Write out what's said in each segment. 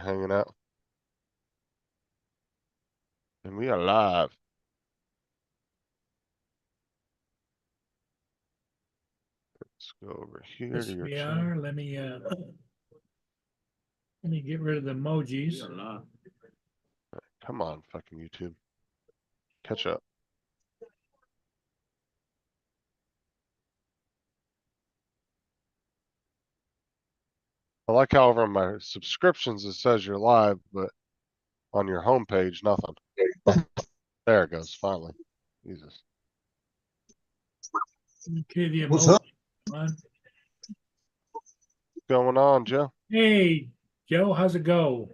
hanging out. And we are live. Let's go over here to Yes, your we channel. are. Let me get rid of the emojis. Come on, fucking YouTube. Catch up. I like how over on my subscriptions it says you're live, but on your homepage, nothing. There it goes, finally. Jesus. Okay, the What's up? emoji. Come on. What's going on, Joe? Hey, Joe, how's it go?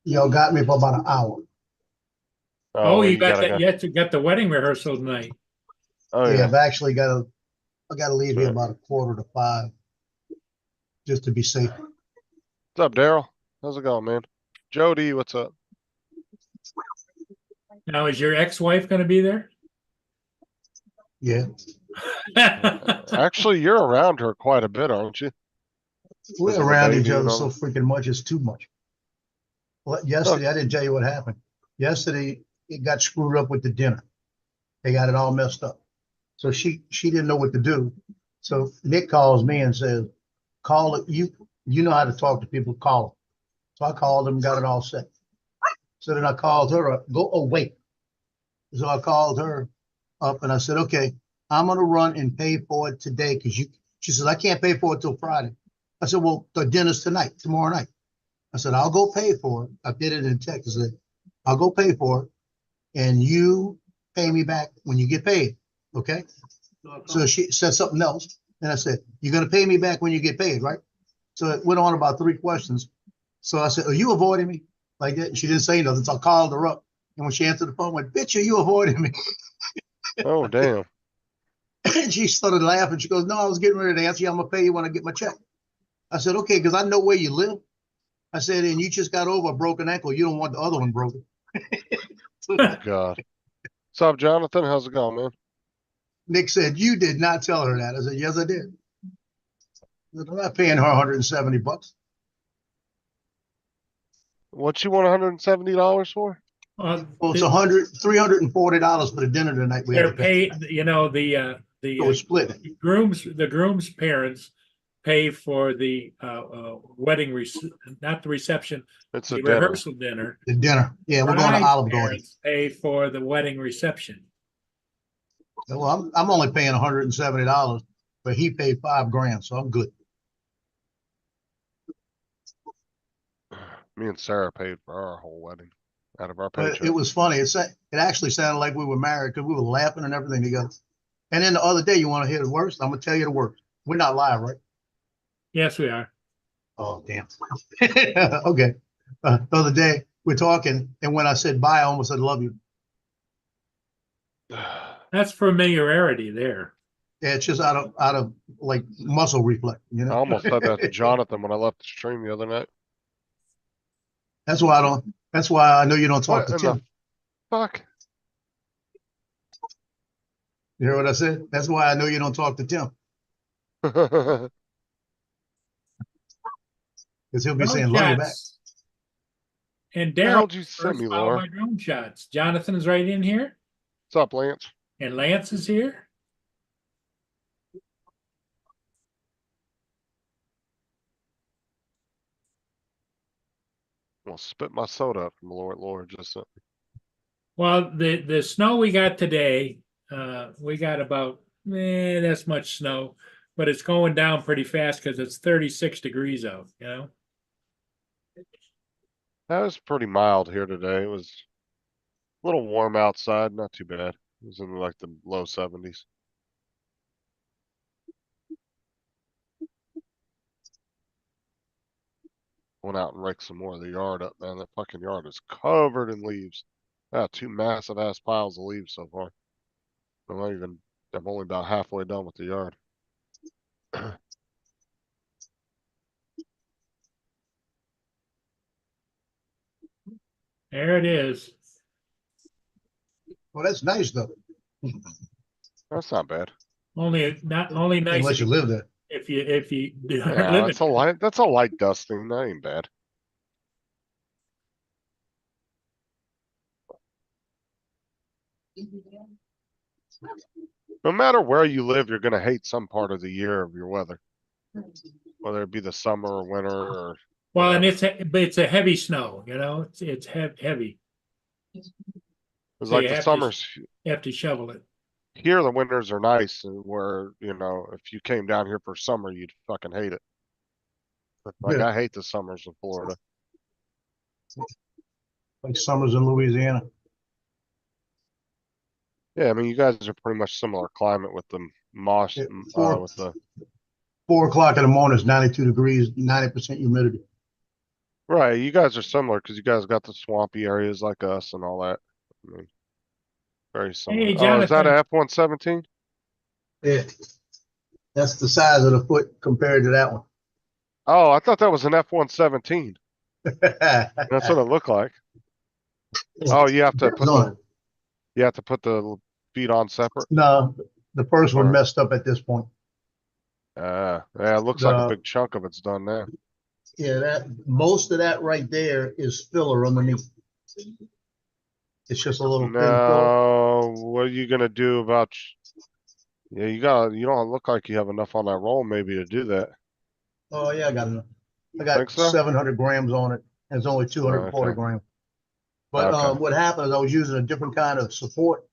Y'all got me for about an hour. Oh, well, you got gotta that? go. Yes, you got the wedding rehearsal tonight. Oh Yeah, yeah. I've actually I gotta leave here Right. about 4:45 just to be safe. What's up, Daryl? How's it going, man? Jody, what's up? Now, is your ex-wife going to be there? Yeah. Actually, you're around her quite a bit, aren't you? We're Because of the around each baby other and so all. freaking much, it's too much. Well, yesterday, I didn't tell you what happened. Yesterday, it got screwed up with the dinner. They got it all messed up. So she didn't know what to do. So Nick calls me and says, call it, you know how to talk to people, call them. So I called them, got it all set. So then I called her up, go, oh, wait. So I called her up and I said, okay, I'm going to run and pay for it today because she says, I can't pay for it till Friday. I said, well, the dinner's tonight, tomorrow night. I said, I'll go pay for it. I did it in text. I said, I'll go pay for it and you pay me back when you get paid. Okay. So she said something else. And I said, you're going to pay me back when you get paid, right? So it went on about 3 questions. So I said, are you avoiding me? Like that. And she didn't say nothing. So I called her up. And when she answered the phone, I went, bitch, are you avoiding me? Oh, damn. And she started laughing. She goes, no, I was getting ready to answer you. I'm going to pay you when I get my check. I said, okay, because I know where you live. I said, and you just got over a broken ankle. You don't want the other one broken. God. What's up, Jonathan? How's it going, man? Nick said, you did not tell her that. I said, yes, I did. I'm not paying her $170. What you want $170 for? Well, Well, it's $340 for the dinner tonight. We had to they're pay. paid. You know, So it's split. the groom's parents pay for the wedding, not the reception, It's a the dinner. rehearsal dinner. The dinner. Yeah, we're going to Bride's Olive Garden. parents pay for the wedding reception. Well, I'm only paying $170, but he paid $5,000, so I'm good. Me and Sarah paid for our whole wedding out of our But paycheck. it was funny. It actually sounded like we were married because we were laughing and everything together. And then the other day, you want to hear the worst? I'm gonna tell you the worst. We're not live, right? Yes, we are. Oh, damn. Okay. The other day, we're talking, and when I said bye, I almost said love you. That's familiarity there. Yeah, it's just out of like muscle reflex, you I know. almost said that to Jonathan when I left the stream the other night. That's why I don't. That's why I know you don't talk What to in the Tim. fuck? You hear what I said? That's why I know you don't talk to Tim What because he'll be Drone saying love you back. shots. And the Daryl hell did you send first, me, followed by Laura? drone shots. Jonathan is right in here, What's up, Lance? and Lance is here. Well, spit my soda up from Laura just sent me. Well, the snow we got today, we got about that's much snow, but it's going down pretty fast because it's 36 degrees out. You know. That was pretty mild here today. It was a little warm outside, not too bad. It was in like the low 70s. Went out and raked some more of the yard up, man. That fucking yard is covered in leaves. I got 2 massive ass piles of leaves so far. I'm only about halfway done with the yard. There it is. Well, that's nice though, That's not bad. Not only nice unless you live there. if you Yeah, live in. that's a light dusting. That ain't bad. No matter where you live, you're gonna hate some part of the year of your weather, whether it be the summer or winter or Well, and whatever. but it's a heavy snow, you know, it's heavy, It's so like you the have to, summers shovel it. here, the winters are nice, and where, if you came down here for summer, you'd fucking hate it. Like, Yeah. I hate the summers in Florida. Like summers in Louisiana. Yeah, I mean, you guys are pretty much similar climate with the moss, Yeah, four- with the, 4 o'clock in the morning is 92 degrees, 90% humidity. right, you guys are similar because you guys got the swampy areas like us and all that. I mean, very similar. Hey, Oh, is that a Jonathan, F-117? Yeah. That's the size of the foot compared to that one. Oh, I thought that was an F-117. That's what it looked like. Oh, you have to put No, the feet on separate? no, the first one Or, messed up at this point. yeah, it looks like a The, big chunk of it's done now. yeah, most of that right there is filler underneath. It's just a little thin filler. No, what are you gonna do about? Yeah, you don't look like you have enough on that roll maybe to do that. Oh, yeah, I got enough. I Think got so? 700 grams on it. And it's only 240 Okay. grams. But Okay. what happened is I was using a different kind of support.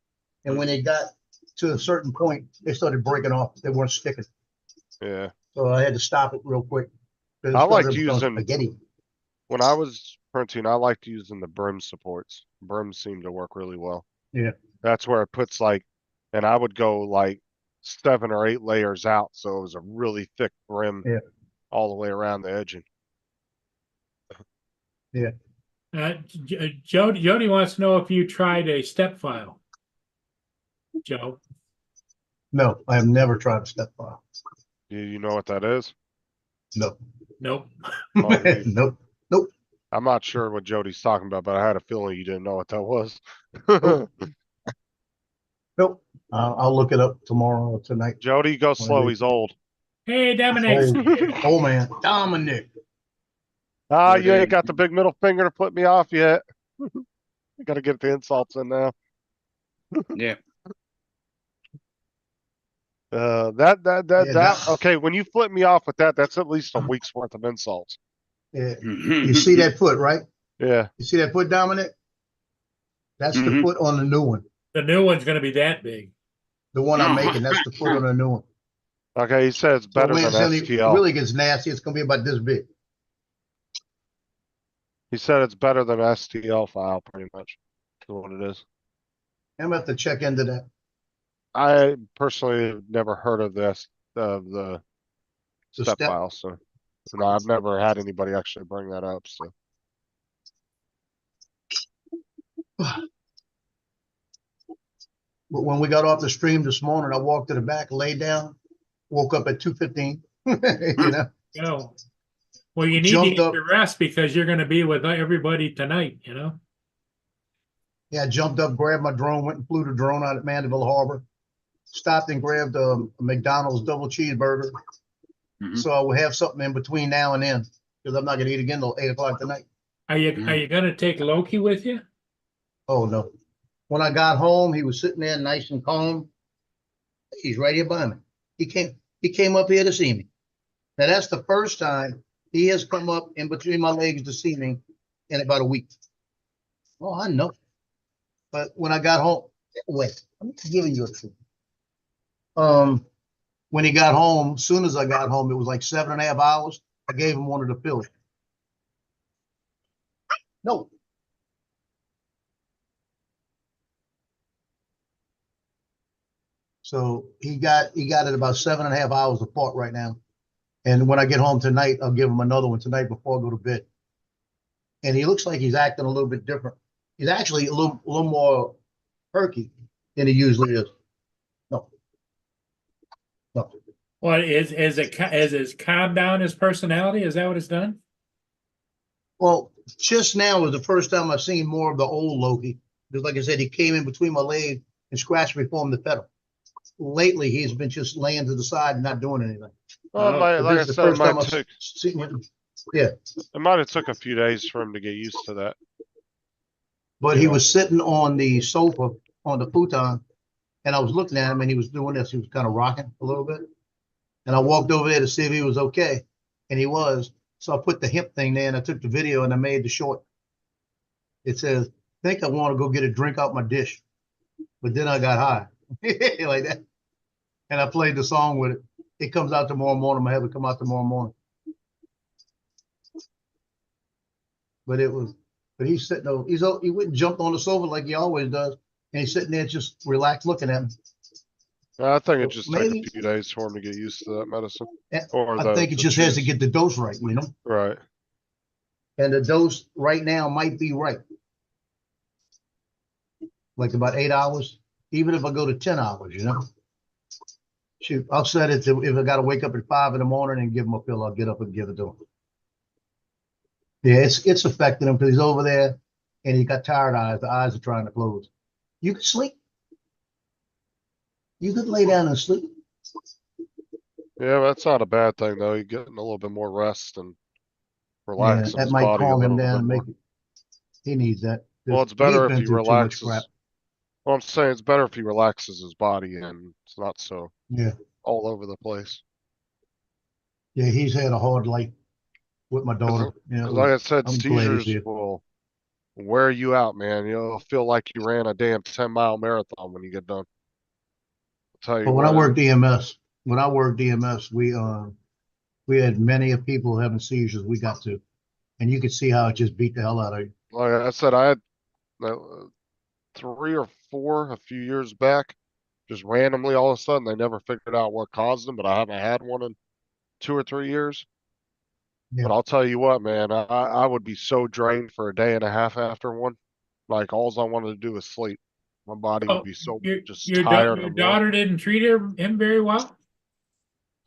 And when it got to a certain point, they started breaking off. They weren't sticking. Yeah. So I had to stop it real quick. 'Cause I it liked started to become using, spaghetti. when I was printing, I liked using the brim supports. Brims seem to work really well. Yeah. That's where it puts and I would go like 7 or 8 layers out. So it was a really thick brim Yeah. all the way around the edging. Jody wants to know if you tried a step file. Joe, No, I have never tried a step file. You know what that is? No. nope. Oh, Nope. I'm not sure what Jody's talking about, but I had a feeling you didn't know what that was. Nope. I'll look it up tomorrow or tonight. Jody, go slow. He's old. Hey, Dominic. Oh man, Dominic. Ah, Four you ain't days. got the big middle finger to flip me off yet. You gotta get the insults in now. Yeah. Yeah, Okay, when you flip me off with that, that's at least a week's worth of insults. Yeah. You see that foot, right? Yeah. You see that foot, Dominic? That's the Mhm. foot on the new one. The new one's gonna be that big. The one I'm making, that's the foot on the new one. Okay, he said it's So better when than it STL. really gets nasty, it's gonna be about this big. He said it's better than STL file, pretty much. Is what it is. I'm gonna have to check into that. I personally have never heard of this, of the The step step. file, so no, I've never had anybody actually bring that up, so. But when we got off the stream this morning, I walked to the back, laid down, woke up at 2:15. You know, Oh. Well, you need Jumped to up. get your rest because you're gonna be with everybody tonight, you know? yeah, I jumped up, grabbed my drone, went and flew the drone out at Mandeville Harbor, stopped and grabbed a McDonald's double cheeseburger. Mhm. So I will have something in between now and then because I'm not gonna eat again till 8 o'clock tonight. Are you gonna take Loki with you? Oh no. When I got home, he was sitting there nice and calm. He's right here by me. He came up here to see me. Now that's the first time he has come up in between my legs to see me in about a week. Oh, I know. But when I got home, wait, I'm giving you a truth. When he got home, as soon as I got home, it was like 7.5 hours. I gave him one of the pills. No. So he got it about 7.5 hours apart right now. And when I get home tonight, I'll give him another one tonight before I go to bed. And he looks like he's acting a little bit different. He's actually a little more perky than he usually is. No. What is it calmed down his personality? Is that what it's done? Well, just now was the first time I've seen more of the old Loki. Because like I said, he came in between my legs and scratched me for him to pet him. Lately, he's been just laying to the side and not doing anything. Well, Oh, like I This is the said, first time I've seen him. Yeah, it might have took a few days for him to get used to that. but he was sitting on the sofa on the futon, and I was looking at him, and he was doing this. He was kind of rocking a little bit, and I walked over there to see if he was okay, and he was. So I put the hip thing there, and I took the video, and I made the short. It says, "I think I want to go get a drink out my dish," but then I got high like that, and I played the song with it. It comes out tomorrow morning. I have it come out tomorrow morning. But he's sitting there. He wouldn't jump on the sofa like he always does, and he's sitting there just relaxed, looking at me. I think it just Maybe- takes a few days for him to get used to that medicine. And Or I think it the just has to cheese. get the dose right, you know. Right. And the dose right now might be right, like about 8 hours. Even if I go to 10 hours, you know. Shoot, I'll set it to if I got to wake up at 5 in the morning and give him a pill, I'll get up and give it to him. Yeah, it's affecting him because he's over there and he got tired eyes. The eyes are trying to close. You could sleep. You could lay down and sleep. Yeah, that's not a bad thing though. You're getting a little bit more rest and Yeah, relaxing that his might body a calm him little bit down and more. make it. He needs that. Well, it's He's better if been he through too much relaxes. crap. Well, I'm saying it's better if he relaxes his body and it's not so Yeah, all over the place. yeah, he's had a hard life with my daughter. Yeah, 'Cause like I said, I'm glad he's seizures here. will wear you out, man. You'll feel like you ran a damn 10-mile marathon when you get done. I'll tell you But when I what, worked EMS, we had many of people having seizures. We got to, and you could see how it just beat the hell out of you. like I said, I had 3 or 4 a few years back. Just randomly, all of a sudden, they never figured out what caused them, but I haven't had one in 2 or 3 years. Yeah. But I'll tell you what, man, I would be so drained for a day and a half after one. Like, alls I wanted to do was sleep. My body Oh, would be so just Your tired and worn. daughter didn't treat him very well?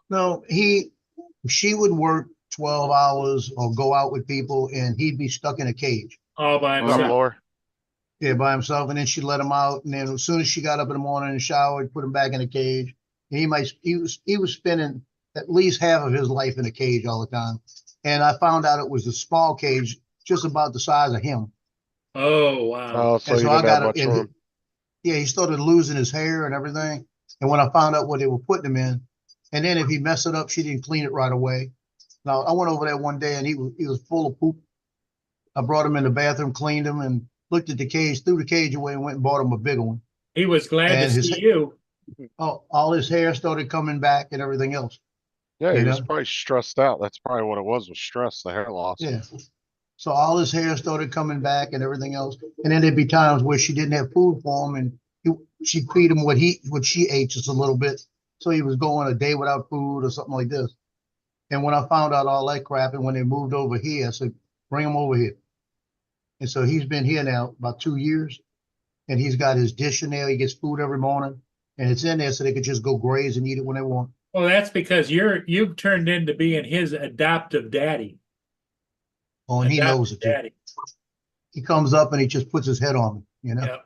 No, she would work 12 hours or go out with people, and he'd be stuck in a cage. All by What's up, himself. Laura? Yeah, by himself, and then she'd let him out, and then as soon as she got up in the morning and showered, put him back in the cage. And he was spending at least half of his life in a cage all the time. And I found out it was a small cage, just about the size of him. Oh, wow. Oh, so And you so I didn't have got much it. room. Yeah, he started losing his hair and everything. And when I found out what they were putting him in, and then if he messed it up, she didn't clean it right away. Now I went over there one day and he was full of poop. I brought him in the bathroom, cleaned him, and looked at the cage, threw the cage away, and went and bought him a bigger one. He was glad And to his- see you. Oh, all his hair started coming back and everything else. Yeah, You he was know? probably stressed out. That's probably what it was stress, the hair loss. Yeah. So all his hair started coming back and everything else. And then there'd be times where she didn't have food for him, and she'd feed him what she ate just a little bit. So he was going a day without food or something like this. And when I found out all that crap, and when they moved over here, I said, bring him over here. And so he's been here now about 2 years, and he's got his dish in there. He gets food every morning, and it's in there so they could just go graze and eat it when they want. Well, that's because you've turned into being his adoptive daddy. Oh, and he Adoptive knows it too. daddy. He comes up and he just puts his head on me, you know? Yeah.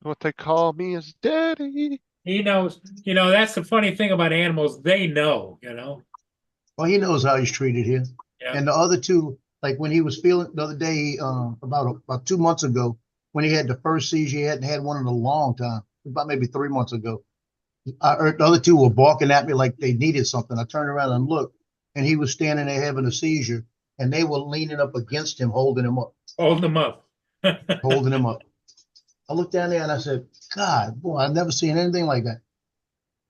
What they call me is daddy. He knows, that's the funny thing about animals. They know, Well, he knows how he's treated here. Yeah. And the other two, like when he was feeling the other day, about 2 months ago, when he had the first seizure, he hadn't had one in a long time, about maybe 3 months ago. I heard the other two were barking at me like they needed something. I turned around and looked, and he was standing there having a seizure, and they were leaning up against him, holding him up, Hold him up. holding him up. I looked down there and I said, God, boy, I've never seen anything like that.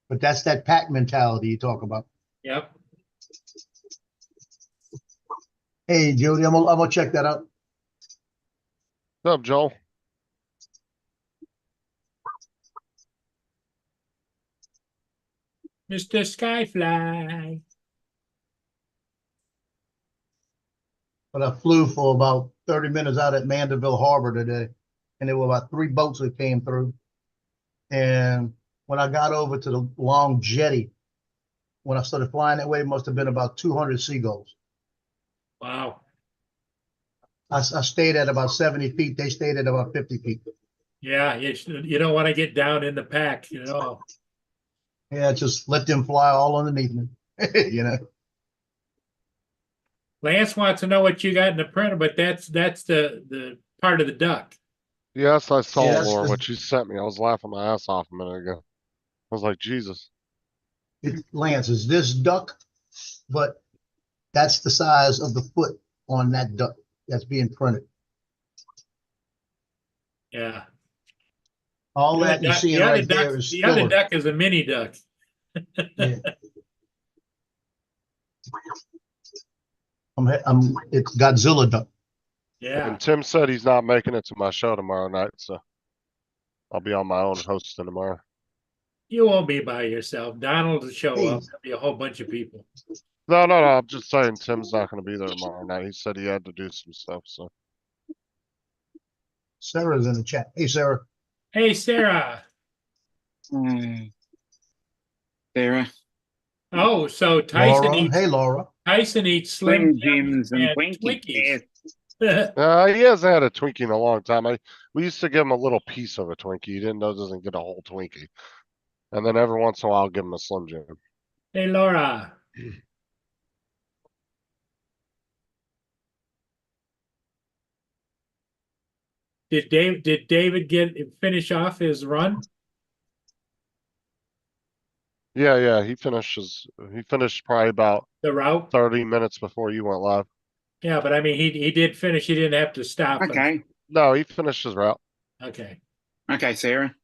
But that's that pack mentality you talk about. Yep. Hey, Jody, I'm gonna check that out. What's up, Joel? Mr. Skyfly. But I flew for about 30 minutes out at Mandeville Harbor today, and there were about 3 boats that came through. And when I got over to the long jetty, when I started flying that way, it must have been about 200 seagulls. Wow. I stayed at about 70 feet. They stayed at about 50 feet. Yeah, you don't want to get down in the pack, Yeah, just let them fly all underneath me, you know. Lance wants to know what you got in the printer, but that's the part of the duck. Yes, I saw Yeah, that's Laura the- what she sent me. I was laughing my ass off a minute ago. I was like, Jesus. Lance, is this duck, but that's the size of the foot on that duck that's being printed. Yeah. All The other that you're duck, seeing right there is the other filler. duck is a mini duck. Yeah. It's Godzilla duck. Yeah. And Tim said he's not making it to my show tomorrow night, so I'll be on my own hosting tomorrow. You won't be by yourself. Donald will show Hey. up. There'll be a whole bunch of people. No, no, no. I'm just saying Tim's not going to be there tomorrow night. He said he had to do some stuff, so. Sarah's in the chat. Hey, Sarah. Hey, Sarah. Sarah, Oh, so Laura. Hey, Laura. Tyson eats Slim Slim Jims Jims and and Twinkies. Twinkies. He hasn't had a Twinkie in a long time. We used to give him a little piece of a Twinkie. He didn't know doesn't get a whole Twinkie. And then every once in a while, I'll give him a Slim Jim. Hey, Laura. Did David finish off his run? Yeah, he finished probably about The route? 30 minutes before you went live. Yeah, but I mean, he did finish. He didn't have to stop. Okay. No, he finished his route. Okay. Okay, Sarah.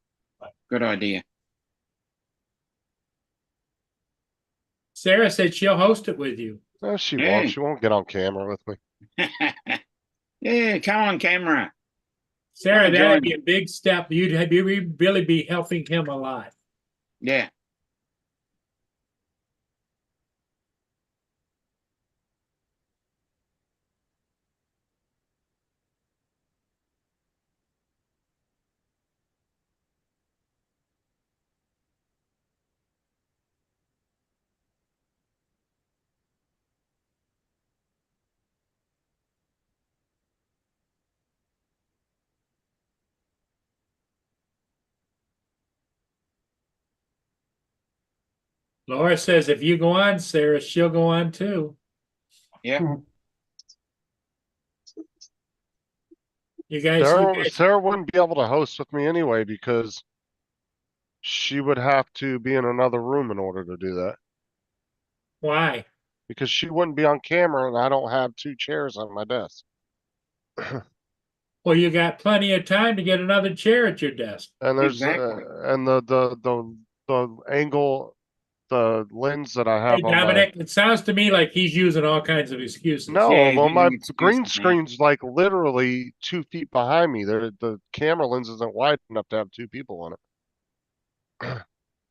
Good idea. Sarah said she'll host it with you. No, she Hey. won't. She won't get on camera with me. Yeah, come on camera. Sarah, Come that'd join be a big step. You'd really be helping him a lot. Yeah. Laura says if you go on, Sarah, she'll go on too. Yeah. You guys, Sarah wouldn't be able to host with me anyway because she would have to be in another room in order to do that. why? Because she wouldn't be on camera and I don't have two chairs on my desk. Well, you got plenty of time to get another chair at your desk. And there's Exactly. and the angle, the lens that I Hey, have on my Dominic, it sounds to me like he's using all kinds of excuses. no, Yeah, he's well my using excuses, green man. screen's like literally 2 feet behind me. The camera lens isn't wide enough to have two people on it.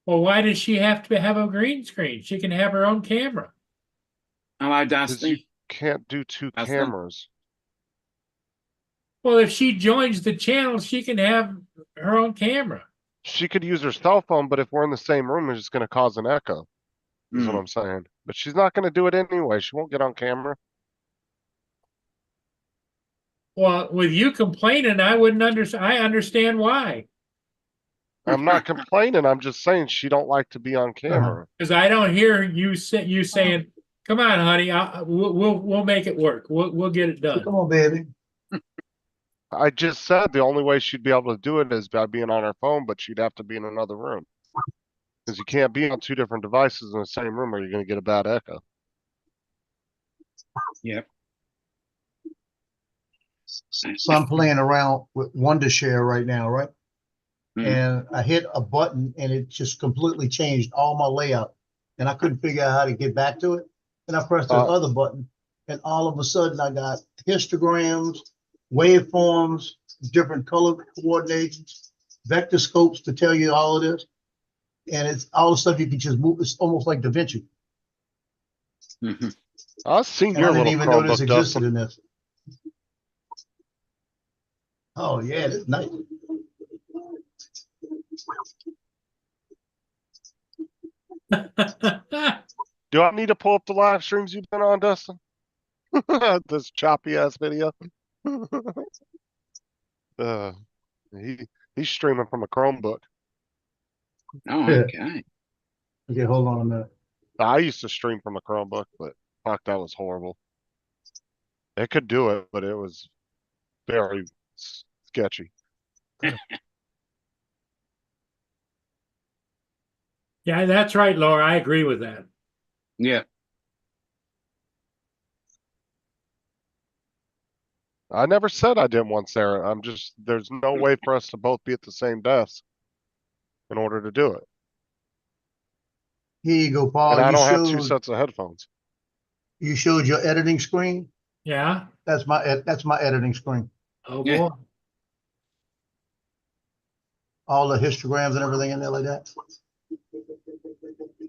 Well, why does she have to have a green screen? She can have her own camera. Hello, Because you Dusty. can't do two That's cameras. Well, if she joins the channel, she can have her own camera. She could use her cell phone, but if we're in the same room, it's just going to cause an echo. Is what Hmm. I'm saying. But she's not going to do it anyway. She won't get on camera. Well, with you complaining, I wouldn't understand. I understand why. I'm not complaining. I'm just saying she don't like to be on camera. Because I don't hear you saying, "Come on, honey, we'll make it work. We'll get it done." Come on, baby. I just said the only way she'd be able to do it is by being on her phone, but she'd have to be in another room. Because you can't be on two different devices in the same room or you're going to get a bad echo. Yep. So I'm playing around with Wondershare right now, right? Hmm. And I hit a button and it just completely changed all my layout. And I couldn't figure out how to get back to it. And I pressed the other button and all of a sudden I got histograms, waveforms, different color coordinations, vector scopes to tell you all of this. And it's all the stuff you can just move. It's almost like Da Vinci. Mhm. I've seen And I your didn't little even know this Chromebook, existed Dustin. in this. Oh yeah, that's nice. Do I need to pull up the live streams you've been on, Dustin? This choppy ass video. uh, he's streaming from a Chromebook. Oh, Yeah. okay. Okay, hold on a minute. I used to stream from a Chromebook, but fuck, that was horrible. It could do it, but it was very sketchy. Yeah, that's right, Laura. I agree with that. Yeah. I never said I didn't want Sarah. I'm just, there's no way for us to both be at the same desk in order to do it. Here you go, And Paul. I don't have two sets of headphones. You showed your editing screen. Yeah? That's my editing screen. Oh, Yeah. boy. All the histograms and everything in there like that.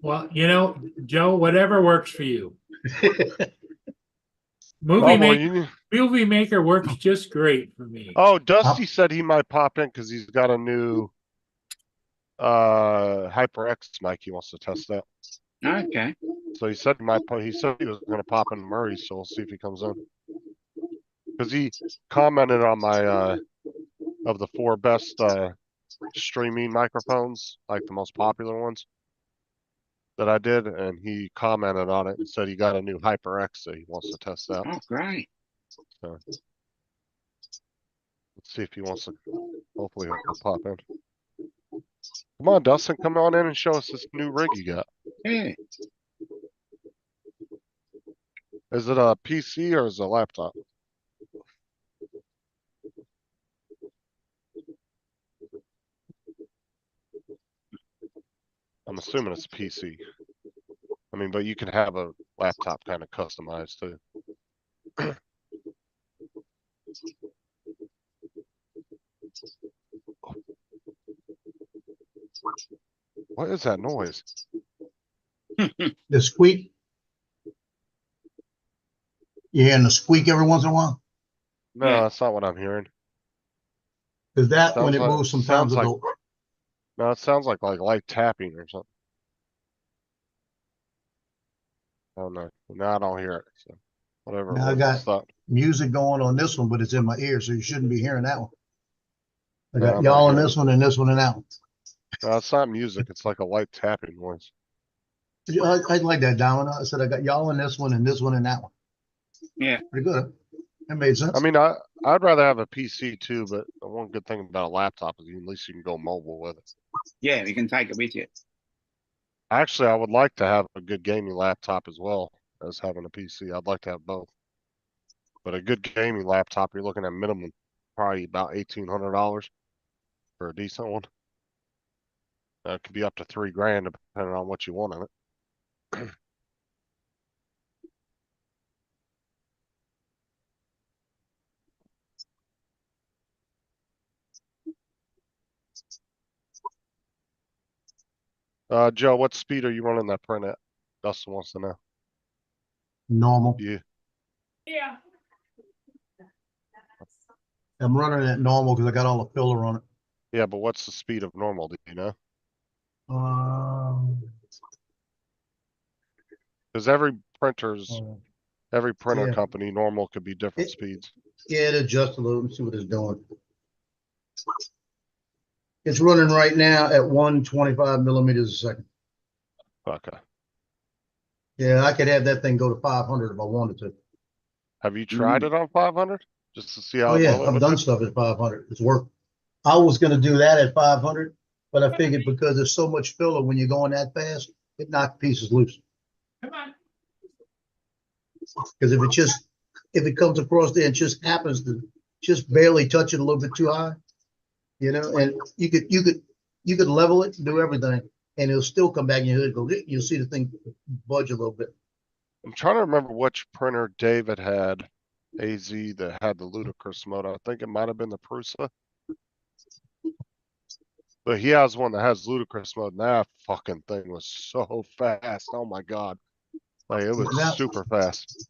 Well, you know, Joe, whatever works for you. Oh, boy, you, Movie Maker works just great for me. oh, Dusty said he might pop in because he's got a new HyperX mic he wants to test out. Okay. So he said he said he was gonna pop in Murray, so we'll see if he comes in. Because he commented on my of the 4 best streaming microphones, like the most popular ones that I did, and he commented on it and said he got a new HyperX that he wants to test out. Oh, great. So let's see if he wants to. Hopefully he'll pop in. Come on, Dustin, come on in and show us this new rig you got. Yeah. Is it a PC or is it a laptop? I'm assuming it's a PC. I mean, but you can have a laptop kind of customized too. What is that noise? The squeak. You hearing the squeak every once in a while? No, Yeah. that's not what I'm hearing. Because that when Sounds it like- moves, sometimes sounds it'll like- go. No, it sounds like light tapping or something. Oh no, now I don't hear it. So whatever. Now I it was, got- stop. music going on this one, but it's in my ear, so you shouldn't be hearing that one. I No, got I'm not y'all on hearing this one and this one and that one. No, it's not music. It's like a light tapping noise. I like that, Domino. I said I got y'all on this one and this one and that one. Yeah. Pretty good. That made sense. I mean, I'd rather have a PC too, but the one good thing about a laptop is at least you can go mobile with it. Yeah, you can take it with you. Actually, I would like to have a good gaming laptop as well as having a PC. I'd like to have both. But a good gaming laptop, you're looking at minimum probably about $1,800 for a decent one. It could be up to $3,000 depending on what you want on it. Joe, what speed are you running that print at? Dustin wants to know. Normal. You, Yeah. I'm running it normal because I got all the filler on it. yeah, but what's the speed of normal? Do you know? Because every printer Yeah. company normal could be different It- speeds. Yeah, it adjusts a little and see what it's doing. It's running right now at 125 millimeters a second. Okay. Yeah, I could have that thing go to 500 if I wanted to. Have you tried it on 500 just to see how Oh yeah, well it I've would done do? stuff at 500. It's worked. I was gonna do that at 500, but I figured because there's so much filler when you're going that fast, it knocked pieces loose. Come on. Because if it comes across there and just happens to just barely touch it a little bit too high, and you could level it, do everything, and it'll still come back and you'll see the thing budge a little bit. I'm trying to remember which printer David had, AZ, that had the ludicrous mode. I think it might have been the Prusa. But he has one that has ludicrous mode, and that fucking thing was so fast. Oh my god. Like it was Now- super fast.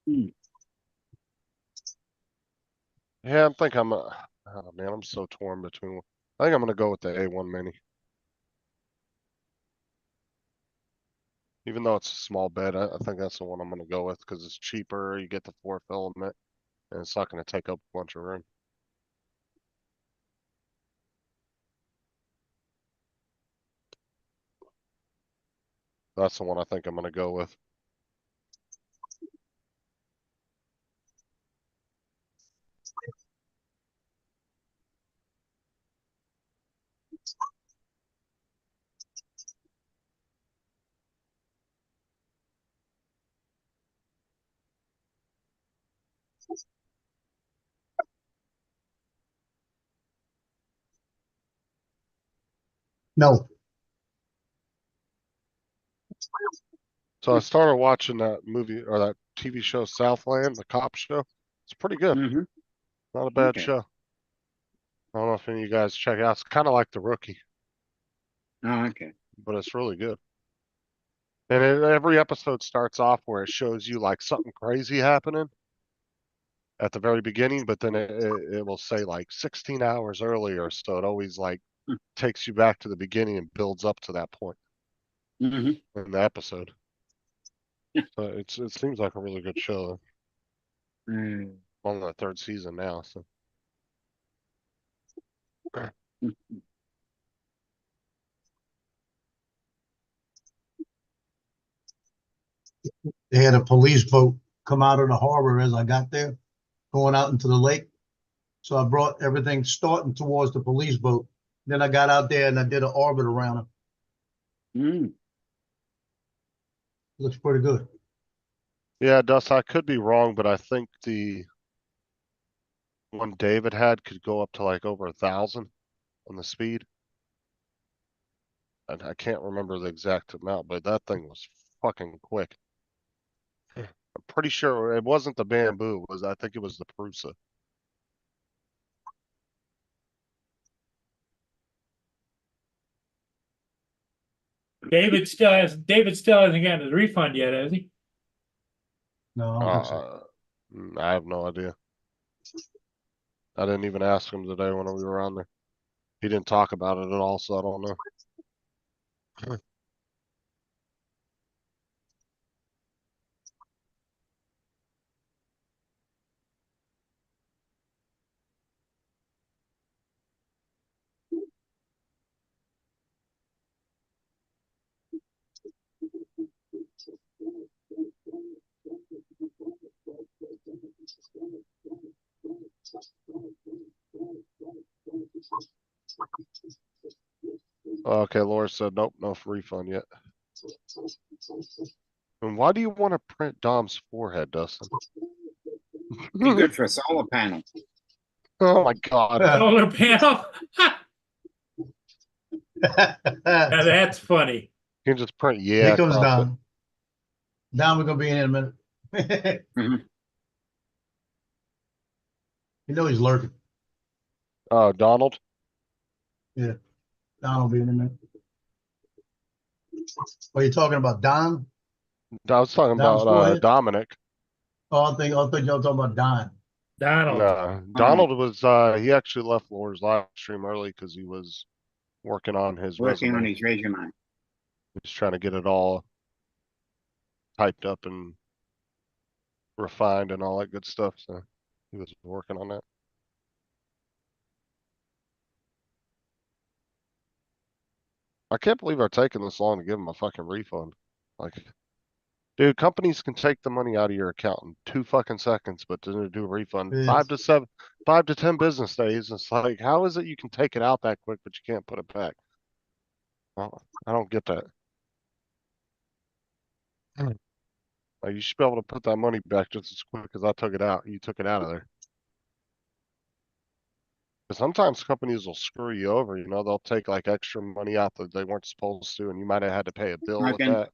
Hmm. Yeah, I think oh man, I'm so torn between. I think I'm gonna go with the A1 Mini. Even though it's a small bed, I think that's the one I'm gonna go with because it's cheaper. You get the 4 filament, and it's not gonna take up a bunch of room. That's the one I think I'm gonna go with. No, So I started watching that movie or that TV show Southland, the cop show. It's pretty good. Mm-hmm. Not a bad Okay. show. I don't know if any of you guys check it out. It's kind of like The Rookie, Oh, okay. but it's really good. And every episode starts off where it shows you like something crazy happening at the very beginning, but then it will say like 16 hours earlier. So it always like takes you back to the beginning and builds up to that point Mm-hmm. in the episode. So it seems like a really good show. Mm. On the 3rd season now, so they had a police boat come out of the harbor as I got there, going out into the lake. So I brought everything starting towards the police boat. Then I got out there and I did an orbit around it. Mm. Looks pretty good. yeah, Dust, I could be wrong, but I think the one David had could go up to like over 1,000 on the speed. And I can't remember the exact amount, but that thing was fucking quick. I'm pretty sure it wasn't the Bamboo, I think it was the Prusa. David still hasn't gotten his refund yet, has he? No, I don't think so. I have no idea. I didn't even ask him today when we were on there. He didn't talk about it at all, so I don't know. Okay, Laura said nope, no refund yet. And why do you want to print Dom's forehead, Dustin? Be good for a solar panel. Oh my god. Solar panel? Now that's funny. You can just print Here yeah comes across it. Don. Don, we're gonna be in a minute. Mhm. You know he's lurking. Donald? Don will be in a minute. Are you talking about Don? I was talking Dom's about forehead? Dominic. Oh, I think y'all talking about Don. Donald. No, Donald was he actually left Laura's live stream early because he was working on his Working on resume. his resume. He's trying to get it all typed up and refined and all that good stuff. So he was working on that. I can't believe they're taking this long to give him a fucking refund. Like, dude, companies can take the money out of your account in 2 fucking seconds, but to do a refund, Yes. 5 to 10 business days. It's like, how is it you can take it out that quick, but you can't put it back? Well, I don't get that. Like, you should be able to put that money back just as quick as I took it out. You took it out of there. But sometimes companies will screw you over. They'll take like extra money out that they weren't supposed to, and you might have had to pay a bill with Okay. that.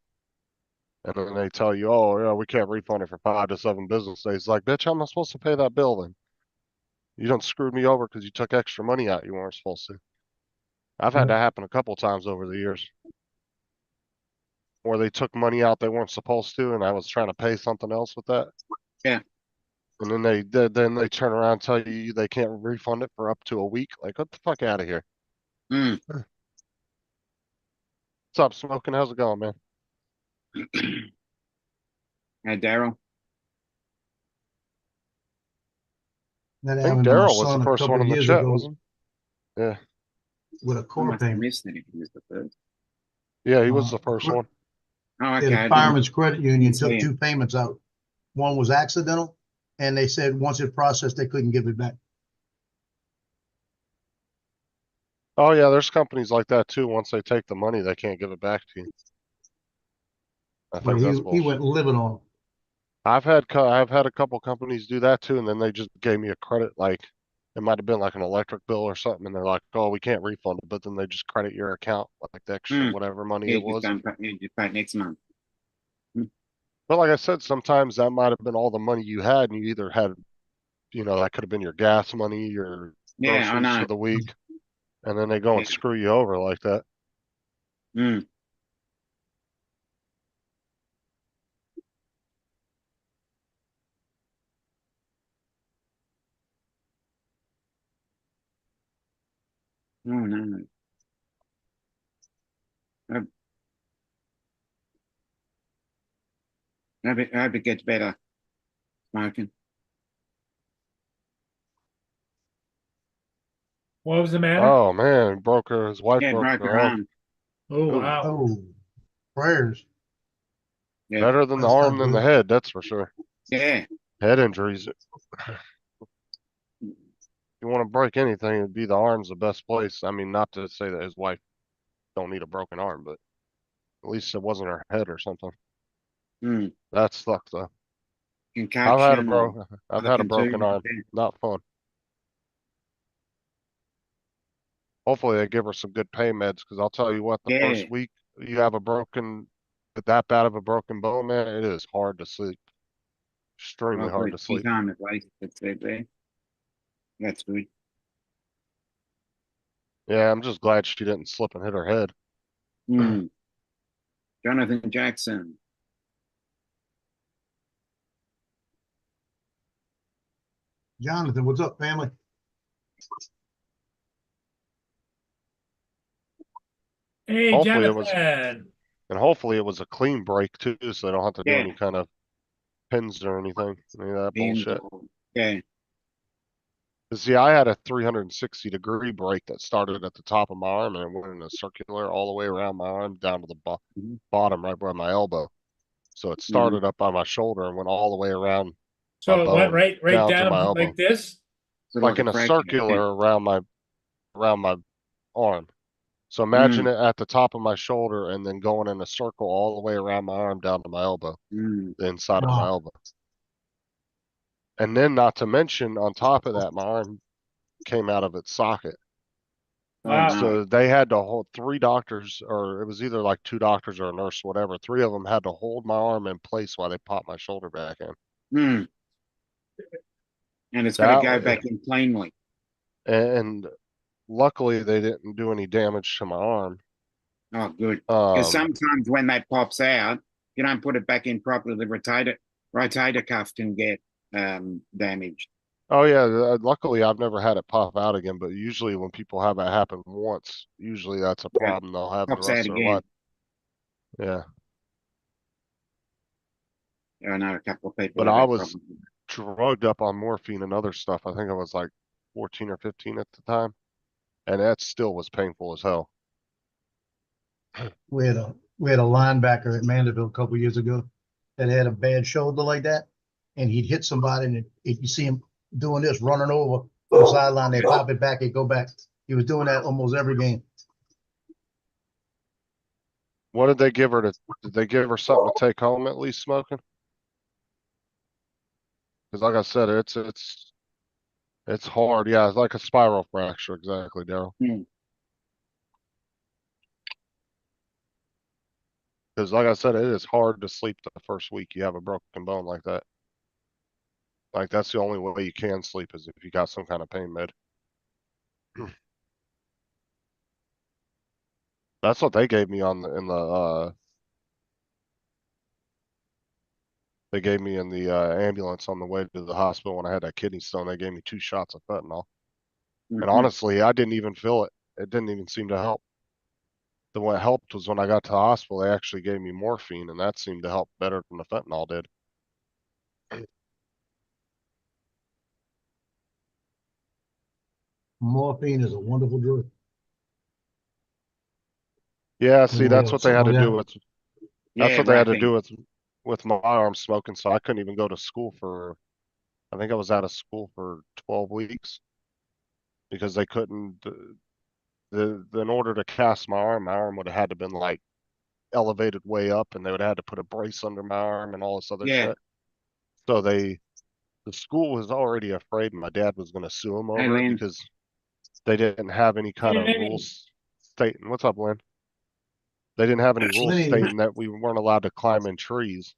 And then they tell you, oh, yeah, we can't refund it for 5 to 7 business days. Like, bitch, how am I supposed to pay that bill then? You done screwed me over because you took extra money out you weren't supposed to. I've had Yeah. that happen a couple times over the years. Or they took money out they weren't supposed to, and I was trying to pay something else with that. Yeah. And then they turn around and tell you they can't refund it for up to a week. Like, what the fuck out of here? Mm. What's up, Smoking? How's it going, man? Hey, Daryl. That I think happened to my Daryl was the son a first couple one of in the years chat, ago wasn't he? Yeah. with a I core must have payment. missed it if he was the first. Yeah, he was Uh, the first one. Oh, The okay. I Fireman's Credit Union see took it. 2 payments out. One was accidental, and they said once it processed, they couldn't give it back. Oh yeah, there's companies like that too. Once they take the money, they can't give it back to you. I Well, think that's he bullshit. went livid on them. I've had a couple companies do that too, and then they just gave me a credit, like it might have been like an electric bill or something, and they're like, "Oh, we can't refund it," but then they just credit your account like the extra Hmm. whatever money Yeah, it was. you just pay it next month. But like I said, sometimes that might have been all the money you had, and you either had, that could have been your gas money, your Yeah, I groceries know. for the week, and then they go and Yeah. screw you over like that. Mm. Oh no. I I hope it gets better. Smoking. What was the matter? Oh man, his wife Yeah, broke broke her her arm. arm. Oh, Ooh, wow. Oh, prayers. Yeah. better than the That's arm not than the good. head, that's for sure. Yeah. Head injuries. You want to break anything, it'd be the arm's the best place. I mean, not to say that his wife don't need a broken arm, but at least it wasn't her head or something. Mm. That sucks though. Concoction or I've other had a broken contusions. arm. Not fun. Hopefully they give her some good pain meds, because I'll tell you what, the Yeah. first week you have that bad of a broken bone, man, it is hard to sleep. Well, Extremely hard to good. She's sleep. home at least. That's it there. That's good. Yeah, I'm just glad she didn't slip and hit her head. Mm. Jonathan Jackson. Jonathan, what's up, family? Hey, Hopefully it was, Jonathan. and hopefully it was a clean break too, so they don't have to do Yeah. any kind of pins or anything, any of that Pins bullshit. or- Yeah. 'Cause, see, I had a 360-degree break that started at the top of my arm and it went in a circular all the way around my arm down to the Mhm. bottom right by my elbow. So it Mhm. started up by my shoulder and went all the way around my So it went bone right down to my down elbow, like this? Sort of like like in a a fracture. Yeah. circular around my arm. So imagine Mm. it at the top of my shoulder and then going in a circle all the way around my arm down to my elbow, Mm. the inside of my Wow. elbow. And then not to mention on top of that, my arm came out of its socket. Oh Wow. no. So they had to hold 3 doctors, or it was either like 2 doctors or a nurse, whatever. 3 of them had to hold my arm in place while they popped my shoulder back in. Mm. And it's got to That go wa- back in cleanly. and luckily they didn't do any damage to my arm. Oh, good. Because Um, sometimes when that pops out, if you don't put it back in properly, the rotator cuff can get damaged. oh yeah, luckily I've never had it pop out again, but usually when people have that happen once, usually that's a Yeah. problem they'll have the Pops out rest of their again. life. Yeah, I know a couple of people but have I that was problem. drugged up on morphine and other stuff. I think I was like 14 or 15 at the time, and that still was painful as hell. We had a linebacker at Mandeville a couple years ago that had a bad shoulder like that, and he'd hit somebody, and if you see him doing this, running over the sideline, they pop it back, they go back. He was doing that almost every game. What did they give her did they give her something to take home at least smoking? Because like I said, it's hard. Yeah, it's like a spiral fracture, exactly, Daryl. Mm. Because like I said, it is hard to sleep the first week you have a broken bone like that. Like that's the only way you can sleep is if you got some kind of pain med. That's what they gave me they gave me in the ambulance on the way to the hospital when I had that kidney stone. They gave me 2 shots of fentanyl. And Mhm. honestly, I didn't even feel it. It didn't even seem to help. the what helped was when I got to the hospital, they actually gave me morphine, and that seemed to help better than the fentanyl did. Morphine is a wonderful drug. Yeah, see, we that's have what they had to somebody do else. with, that's Yeah, what they had to rapping. do with my arm smoking, so I couldn't even go to school for, I think I was out of school for 12 weeks. Because they couldn't, in order to cast my arm would have had to been like elevated way up, and they would have had to put a brace under my arm and all this other Yeah. shit. So the school was already afraid my dad was gonna sue them Hey, over it Lynn. because they didn't have any kind of Hey. rules stating, what's up, Lynn? They didn't have any rules Lenny, stating that we weren't allowed to climb in trees.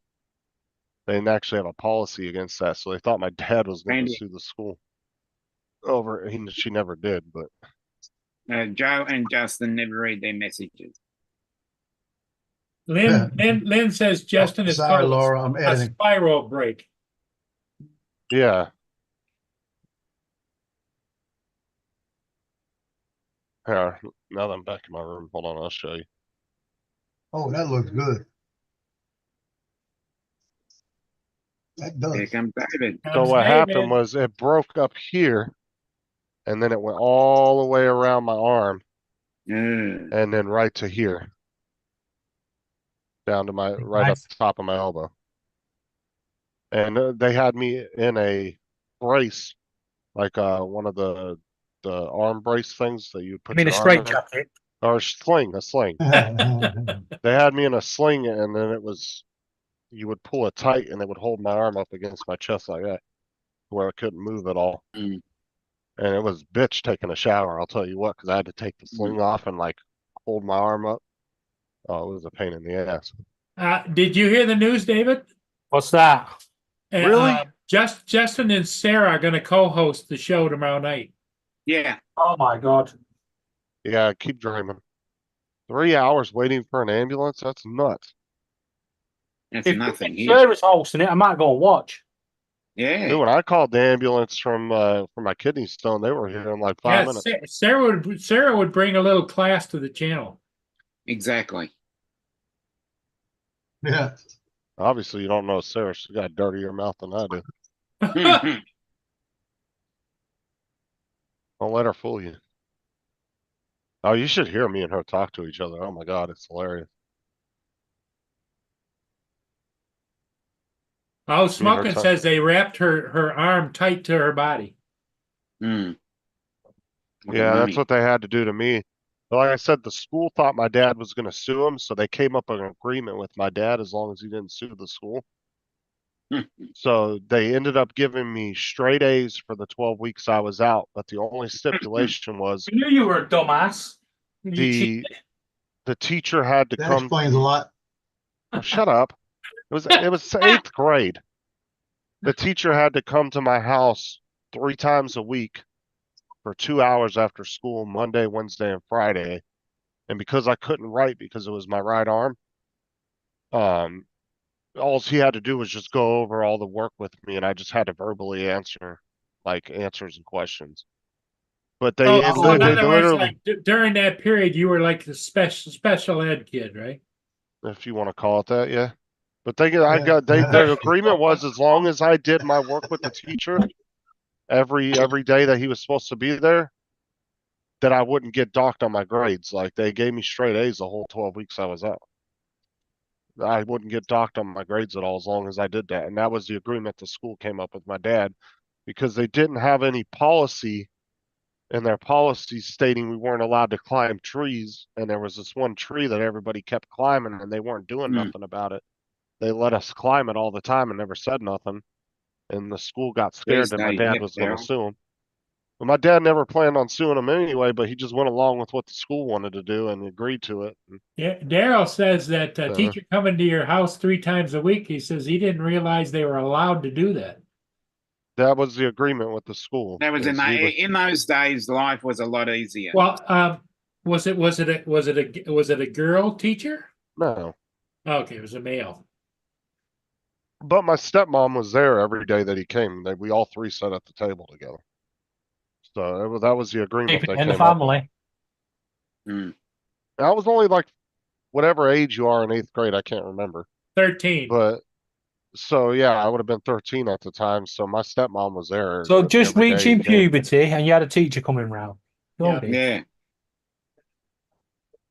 They didn't actually have a policy against that, so they thought my dad was going to Randy. sue the school over it. She never did, but Joe and Justin never read their messages. Lynn says Justin is sorry, called Laura, I'm a editing. spiral break. yeah. Here, now that I'm back in my room, hold on, I'll show you. Oh, that looks good. That Here does. comes David. So Comes what happened David. was it broke up here, and then it went all the way around my arm, and then right to here, down to my right up Nice. top of my elbow. And they had me in a brace, like one of the arm brace things that you I put mean, a your arm straight in, jacket. or a sling. They had me in a sling, and then it was, you would pull it tight, and it would hold my arm up against my chest like that, where I couldn't move at all. Mm. And it was bitch taking a shower, I'll tell you what, because I had to take the sling off and like hold my arm up. Oh, it was a pain in the ass. Did you hear the news, David? What's that? Really? Justin and Sarah are going to co-host the show tomorrow night. Yeah. Oh my God. Yeah, keep dreaming. 3 hours waiting for an ambulance? That's nuts. That's If nothing. Here. Sarah's hosting it, I might go and watch. Dude, Yeah. when I called the ambulance from for my kidney stone, they were here in like 5 minutes. Sarah would bring a little class to the channel. Exactly. Yeah. Obviously, you don't know Sarah. She's got a dirtier mouth than I do. Mhm. Don't let her fool you. Oh, you should hear me and her talk to each other. Oh my God, it's hilarious. Oh, Me and her Smoking talk. says they wrapped her arm tight to her body. Mm. Like a Yeah, that's mummy. what they had to do to me. But like I said, the school thought my dad was going to sue him, so they came up with an agreement with my dad as long as he didn't sue the school. Hmm. So they ended up giving me straight A's for the 12 weeks I was out, but the only stipulation was I knew you were a dumbass. You the cheated. the teacher had to That come. explains a lot. Oh, shut up. It was 8th grade. The teacher had to come to my house 3 times a week for 2 hours after school, Monday, Wednesday, and Friday. And because I couldn't write because it was my right arm, all he had to do was just go over all the work with me, and I just had to verbally answer like answers and questions. But So they in other words, literally, like during that period, you were like the special ed kid, right? if you want to call it that, yeah. But the agreement was as long as I did my work with the teacher every day that he was supposed to be there, that I wouldn't get docked on my grades. Like they gave me straight A's the whole 12 weeks I was out. I wouldn't get docked on my grades at all as long as I did that. And that was the agreement the school came up with my dad, because they didn't have any policy in their policy stating we weren't allowed to climb trees. And there was this one tree that everybody kept climbing, and they weren't doing Mm. nothing about it. They let us climb it all the time and never said nothing. And the school got scared that my dad was going to sue them. But my dad never planned on suing them anyway, but he just went along with what the school wanted to do and agreed to it. Yeah, Daryl says that teacher coming to your house 3 times a week. He says he didn't realize they were allowed to do that. That was the agreement with the school. That was in those days. Life was a lot easier. Well, was it a girl teacher? No. Okay, it was a male. But my stepmom was there every day that he came. We all 3 sat at the table together. So that was the agreement Keep it they in the came up with. family. Mm. I was only like whatever age you are in 8th grade, I can't remember. 13. But so yeah, I would have been 13 at the time. So my stepmom was there. So just every day reaching he came. puberty and you had a teacher coming round. Yeah. Bloody. Yeah.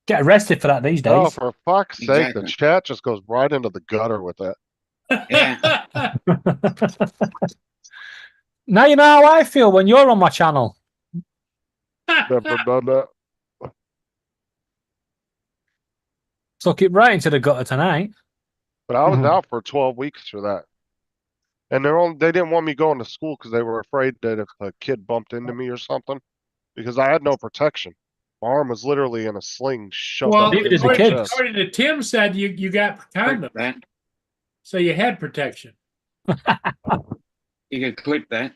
Get arrested for that these Oh, days. for fuck's sake, the Exactly. chat just goes right into the gutter with that. Yeah. Now you know how I feel when you're on my channel. Never done that. Suck it right into the gutter tonight. But I was Mhm. out for 12 weeks for that. And they didn't want me going to school because they were afraid that if a kid bumped into me or something, because I had no protection. My arm was literally in a sling shoved Well, up Leave it against as a my kid. chest. according to Tim said you got Clip condoms, that. so you had protection. You could clip that.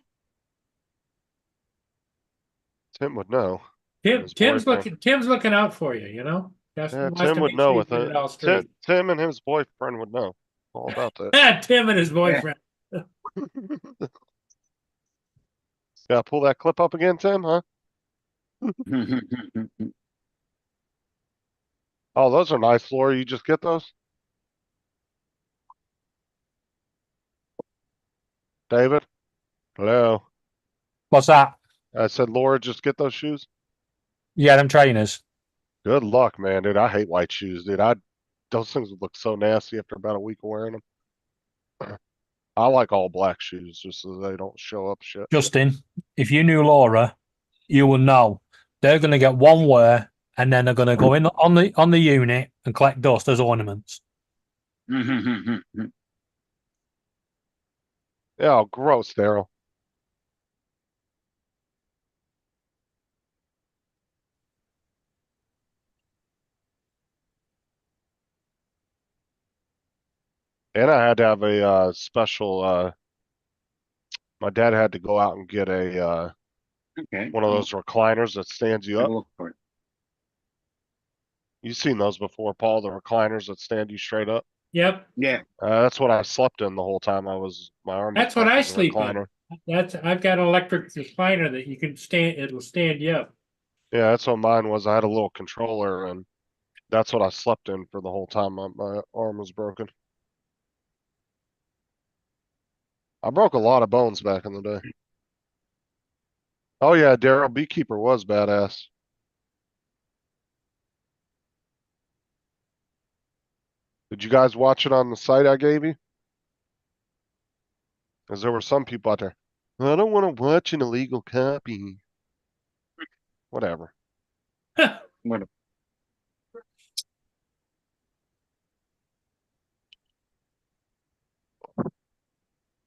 Tim would know. His Tim's boyfriend. looking out for you, you know? Just Yeah, wants Tim to would make know sure you with get it. it all straight. Tim and his boyfriend would know all about that. Tim and his boyfriend. Yeah, pull that clip up again, Tim, huh? Oh, those are nice, Laura. You just get those? David? Hello. What's that? I said, Laura, just get those shoes? Yeah, them trainers. Good luck, man, dude. I hate white shoes, dude. Those things would look so nasty after about a week of wearing them. I like all black shoes just so they don't show up shit. Justin, if you knew Laura, you will know they're going to get one wear and then they're going to go in on the unit and collect dust as ornaments. Yeah, gross, Daryl. And I had to have a special my dad had to go out and get a Okay. one of those recliners that stands you I'll up. look for it. You've seen those before, Paul, the recliners that stand you straight up. Yep, Yeah. That's what I slept in the whole time my arm was that's what up I was a sleep in. recliner. I've got an electric recliner that you can stand. It'll stand you up. Yeah, that's what mine was. I had a little controller and that's what I slept in for the whole time my arm was broken. I broke a lot of bones back in the day. Oh yeah, Daryl, Beekeeper was badass. Did you guys watch it on the site I gave you? Because there were some people out there. I don't want to watch an illegal copy. Whatever. What a-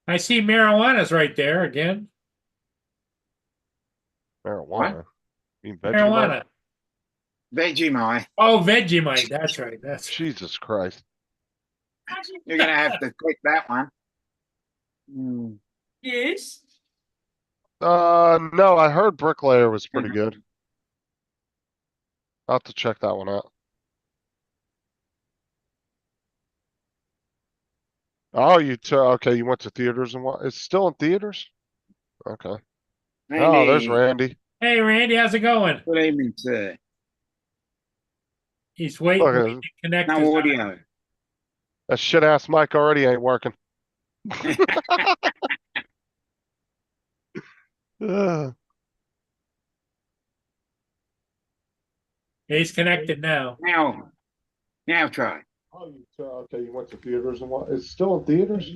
I see marijuana's right there again. Marijuana. You mean Vegemite? Marijuana. Vegemite. Oh, Vegemite. That's right. That's Jesus Christ. You're gonna have to click that one. Hmm. yes. No, I heard Bricklayer was pretty good. I'll have to check that one out. Oh, okay, you went to theaters and what? It's still in theaters? Okay. Oh, there's Randy. Randy. Hey, Randy, how's it going? Good evening, sir. He's waiting Okay. to connect. No his- audio. That shit ass mic already ain't working. Ugh. He's connected now. Now try. Oh, okay, you went to theaters and what? It's still in theaters?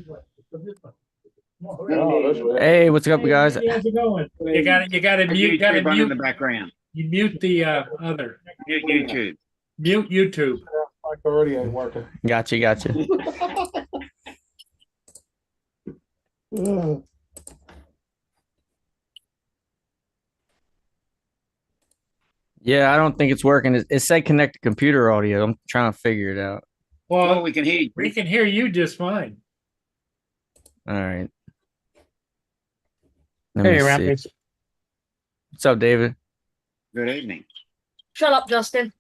Hey, what's up, Hey, guys? Randy, how's it going? You got to Put mute. Got to YouTube on in the mute. background. You mute the other. Mute YouTube. Mute YouTube. Mic already ain't working. Gotcha. Ugh. Yeah, I don't think it's working. It said connect to computer audio. I'm trying to figure it out. Oh, Well, we can hear you. we can hear you just fine. All right. Let me Hey, see. Randy. What's up, David? Good evening. Shut up, Justin.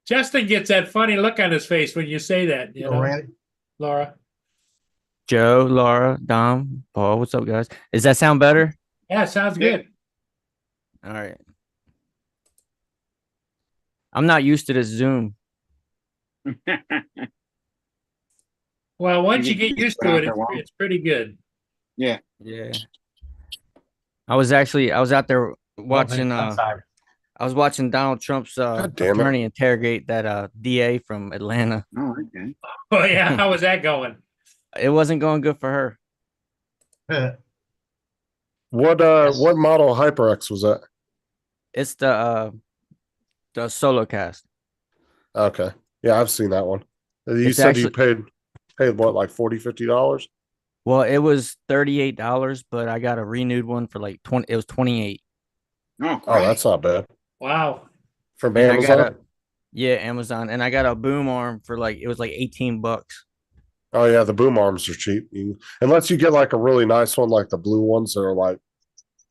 Justin gets that funny look on his face when you say that, you You know, know, Randy, Laura. Joe, Laura, Dom, Paul. What's up, guys? Does that sound better? Yeah, sounds Yeah. good. All right. I'm not used to this Zoom. Well, once you can get use used it to it, after a while. it's pretty good. Yeah. Yeah. I was out there watching I was watching Donald Trump's God damn it. attorney interrogate that DA from Atlanta. Oh, okay. Oh yeah, how was that going? It wasn't going good for her. What model HyperX was that? It's the solo cast. Okay. Yeah, I've seen that one. You It's said you actually- paid what, like $40-$50? Well, it was $38, but I got a renewed one for like 20. It was 28. Oh, Oh, that's not bad. Wow. From And I Amazon? got Amazon, and I got a boom arm for it was like $18. Oh yeah, the boom arms are cheap. Unless you get like a really nice one, like the blue ones that are like,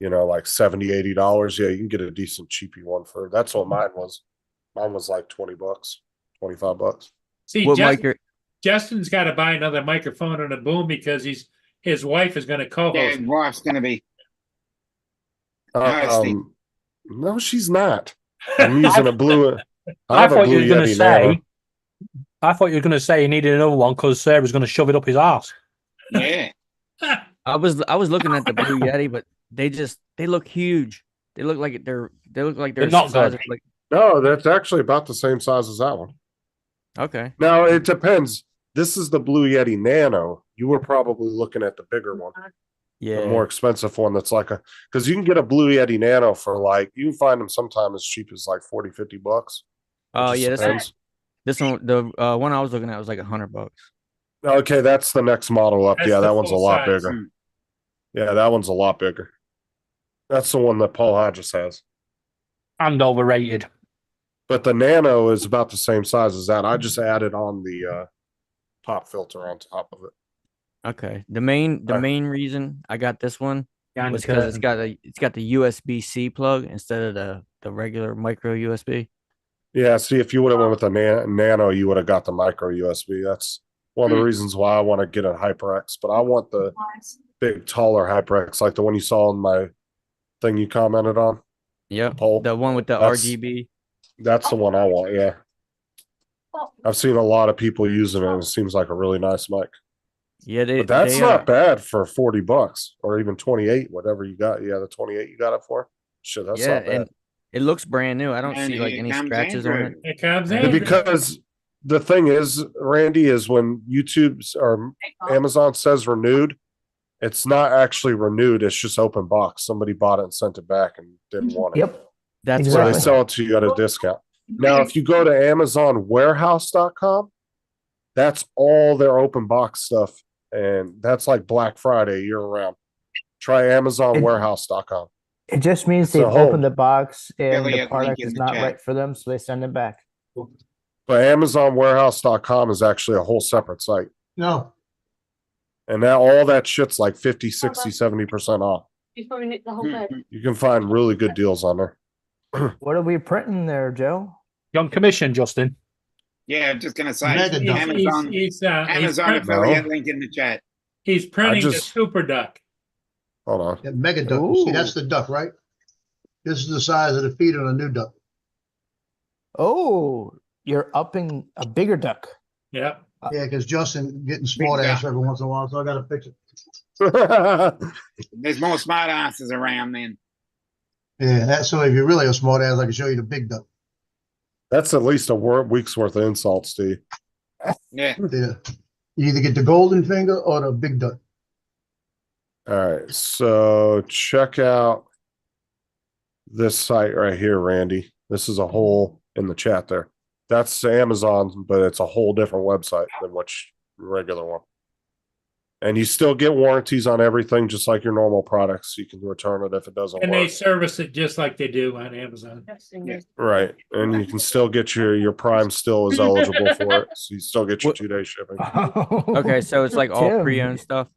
like $70-$80. Yeah, you can get a decent cheapy one that's what mine was. Mine was like $20, $25. See, What mic are- Justin's got to buy another microphone and a boom because his wife is going to yeah. co-host. Wife's gonna be. Nasty. No, she's not. I'm using a blue. I have a thought you Blue were going to Yeti Nano. say. I thought you were going to say he needed another one because Sarah's going to shove it up his ass. Yeah. I was looking at the Blue Yeti, but they look huge. They look like they're They're not the size good. of, No, that's actually about the same size as that one. okay. Now it depends. This is the Blue Yeti Nano. You were probably looking at the bigger one, Yeah. the more expensive one. That's because you can get a Blue Yeti Nano for you can find them sometime as cheap as like $40-$50. Oh It just yeah, depends. this one the one I was looking at was like $100. Okay, that's the next model up. That's Yeah, the that one's a full lot size. bigger. Yeah, that one's a lot bigger. That's the one that Paul Hodges has. And overrated. But the Nano is about the same size as that. I just added on the pop filter on top of it. Okay. The main reason I got this one Behind was the because curtain. it's got the USB-C plug instead of the regular micro USB. Yeah, see, if you would have went with the Nano, you would have got the micro USB. That's one of the reasons why I want to get a HyperX. But I want the big, taller HyperX, like the one you saw in my thing you commented on. Yep. Pole. The one with the That's- RGB. That's the one I want. Yeah, I've seen a lot of people using it, and it seems like a really nice mic. Yeah, But that's not bad for $40 or even 28, whatever you got. Yeah, the 28 you got it for. Shit, that's yeah, not bad. and it looks brand new. I don't And see like here any comes scratches on it. Andrew. It comes And in. Because the thing is, Randy, is when YouTube's or Amazon says renewed, it's not actually renewed. It's just open box. Somebody bought it and sent it back and didn't want it. Yep. That's So what they Exactly. sell it to you at a discount. Now, if you go to AmazonWarehouse.com, that's all their open box stuff. And that's like Black Friday year round. Try AmazonWarehouse.com. It just means It's a they've whole- opened the box and Elliot, the link product in is the not chat. right for them, so they send it back. But AmazonWarehouse.com is actually a whole separate site. No, And now all that shit's like 50, 60, 70% off. He's probably nicked the whole bed. You can find really good deals on there. What are we printing there, Joe? You on commission, Justin? Yeah, I'm just gonna say Mega Duck. Amazon. Amazon affiliate link in the chat. He's printing the just- Super Duck. Hold on. yeah, mega duck. You see, Ooh. that's the duck, right? This is the size of the feet on a new duck. Oh, you're upping a bigger duck. Yep. Yeah, because Justin getting smart ass every once in a while, so I gotta fix it. There's more smart asses around then. Yeah, so if you're really a smart ass, I can show you the big duck. That's at least a week's worth of insults, Steve. Yeah. Yeah. You either get the golden finger or the big duck. All right. So check out this site right here, Randy. This is a whole in the chat there. That's Amazon, but it's a whole different website than which regular one. And you still get warranties on everything, just like your normal products. You can return it if it doesn't And they work. service it just like they do on Amazon. Yeah. Right. And you can still get your Prime still is eligible for it. So you still get your What- 2-day shipping. Okay, so it's like all Tim. pre-owned stuff.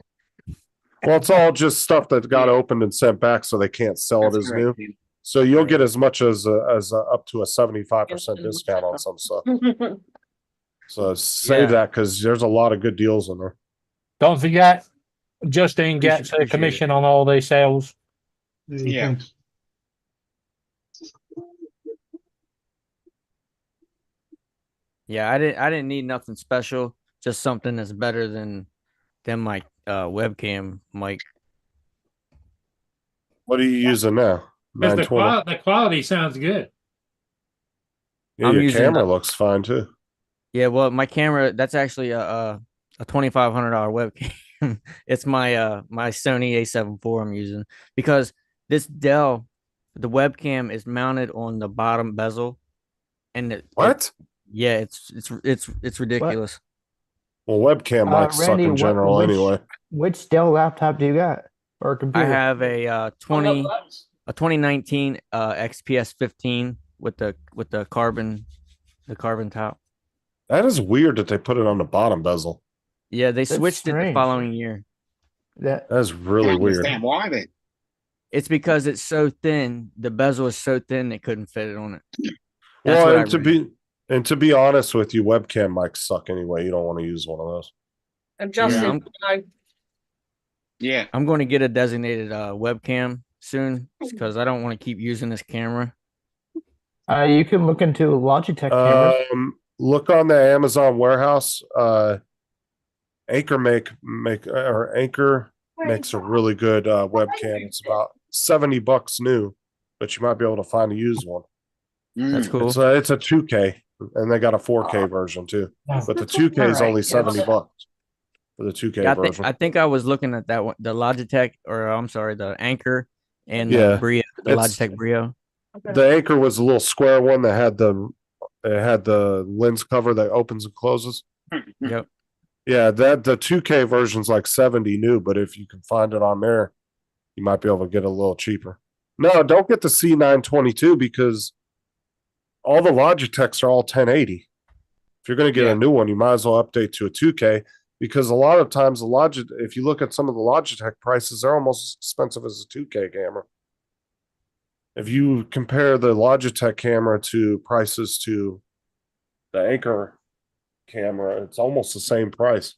Well, it's all just stuff that got opened and sent back so they can't sell it That's as new. correct, Tim. So you'll get as much as up to a 75% discount on some stuff. So save Yeah. that because there's a lot of good deals in there. Don't forget, Justin gets a appreciate commission on all the sales. Yeah. Yeah, I didn't need nothing special, just something that's better than my webcam mic. What are you using now? Because 920. the quality sounds good. Yeah, I'm your using camera the- looks fine too. Yeah, well, my camera, that's actually a $2,500 webcam. It's my Sony A7 IV I'm using, because this Dell, the webcam is mounted on the bottom bezel, and What? yeah, it's ridiculous. Well, webcam mics suck Randy, in general which, anyway. which Dell laptop do you got? Or I computer? have a 2019 XPS 15 with the carbon top. That is weird that they put it on the bottom bezel. Yeah, they That's switched it the strange. following year. That That is I really don't weird. understand why they. It's because it's so thin. The bezel is so thin they couldn't fit it on it. That's Well, what I and to be honest with you, webcam mics suck anyway. You don't want to use one of those. And Justin, I'm- no, Yeah. I'm going to get a designated webcam soon because I don't want to keep using this camera. you can look into Logitech cameras. Look on the Amazon warehouse. Anchor makes a really good webcam. It's about $70 new, but you might be able to find a used one. That's Mm. cool. It's a 2K, and they got a 4K version too. But the 2K is only $70 for the 2K Yeah, version. I think I was looking at that one, the Logitech, or I'm sorry, the Anchor and Yeah, the Brio, the it's- Logitech Brio. The Anchor was a little square one that had the lens cover that opens and closes. Yep. Yeah, the 2K version's like 70 new, but if you can find it on there, you might be able to get it a little cheaper. No, don't get the C922 because all the Logitechs are all 1080. If you're going to get Yeah. a new one, you might as well update to a 2K because a lot of times if you look at some of the Logitech prices, they're almost as expensive as a 2K camera. If you compare the Logitech camera to prices to the Anchor camera, it's almost the same price.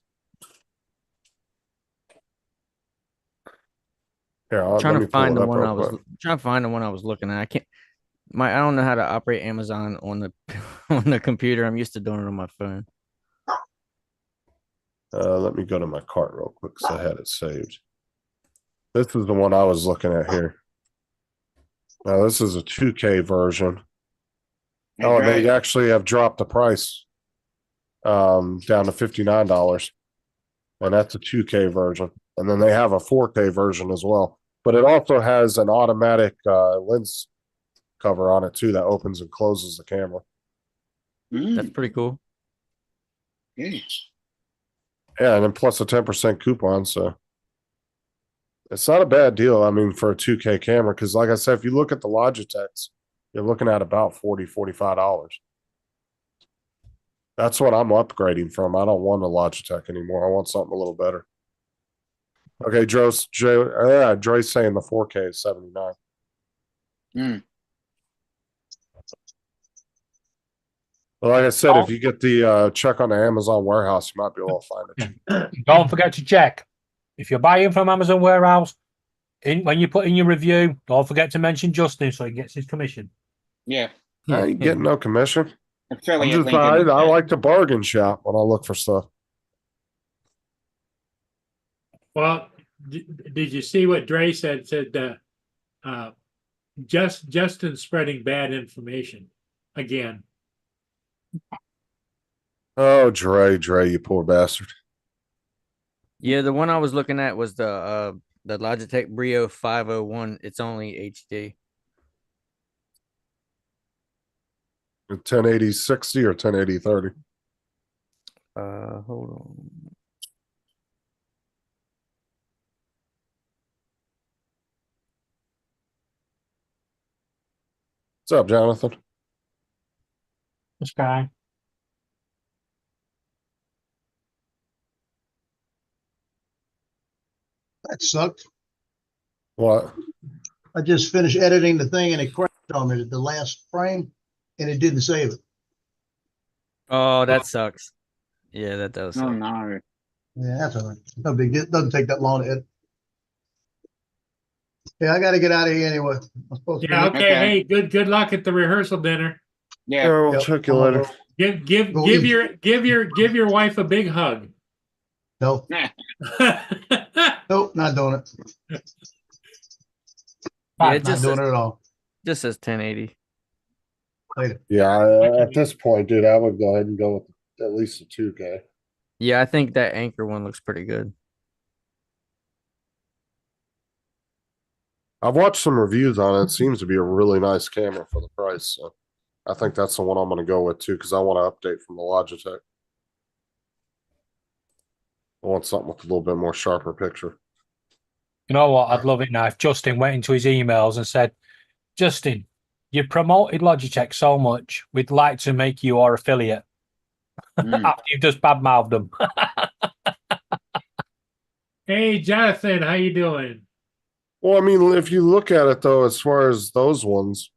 Here, I'm trying let to me pull find it the up one real I was quick. trying to find the one I was looking at. I don't know how to operate Amazon on the on the computer. I'm used to doing it on my phone. Let me go to my cart real quick because I had it saved. This is the one I was looking at here. Now this is a 2K version. Oh, and they actually have dropped the price down to $59. And that's a 2K version. And then they have a 4K version as well. But it also has an automatic lens cover on it too that opens and closes the camera. That's pretty cool. Yeah. Yeah, and then plus a 10% coupon. So it's not a bad deal. I mean, for a 2K camera, because like I said, if you look at the Logitechs, you're looking at about $40, $45. That's what I'm upgrading from. I don't want a Logitech anymore. I want something a little better. Okay, Dre's saying the 4K is 79. Mm. Well, like I said, if you get the check on the Amazon warehouse, you might be able to find it. Don't forget to check. If you're buying from Amazon warehouse, when you put in your review, don't forget to mention Justin so he gets his commission. Yeah. I ain't getting no commission. Affiliate link I in the chat. like to bargain shop when I look for stuff. Well, did you see what Dre said? Justin spreading bad information again. Oh, Dre, you poor bastard. Yeah, the one I was looking at was the Logitech Brio 501. It's only HD. 1080 60 or 1080 30? Hold on. What's up, Jonathan? This guy. That sucked. What? I just finished editing the thing and it crashed on me at the last frame and it didn't save it. Oh, that sucks. Yeah, that does. Oh Suck. Yeah, no. that's all right. No big deal. It doesn't take that long to edit. Yeah, I got to get out of here anyway. I'm supposed to Yeah, be- okay. Hey, good luck at the rehearsal dinner. Yeah. We'll Yep. check you later. Give Go give eat. your wife a big hug. No, nope, not doing it. Yeah, Bad, it Not just doing says, it at all. just says 1080. Later. Yeah, at this point, dude, I would go ahead and go with at least a 2K. Yeah, I think that Anchor one looks pretty good. I've watched some reviews on it. It seems to be a really nice camera for the price. So I think that's the one I'm going to go with too, because I want to update from the Logitech. I want something with a little bit more sharper picture. You know what? I'd love it now if Justin went into his emails and said, Justin, you promoted Logitech so much, we'd like to make you our affiliate. Mm. After you've just badmouthed them. Hey, Jonathan, how you doing? Well, I mean, if you look at it though, as far as those ones,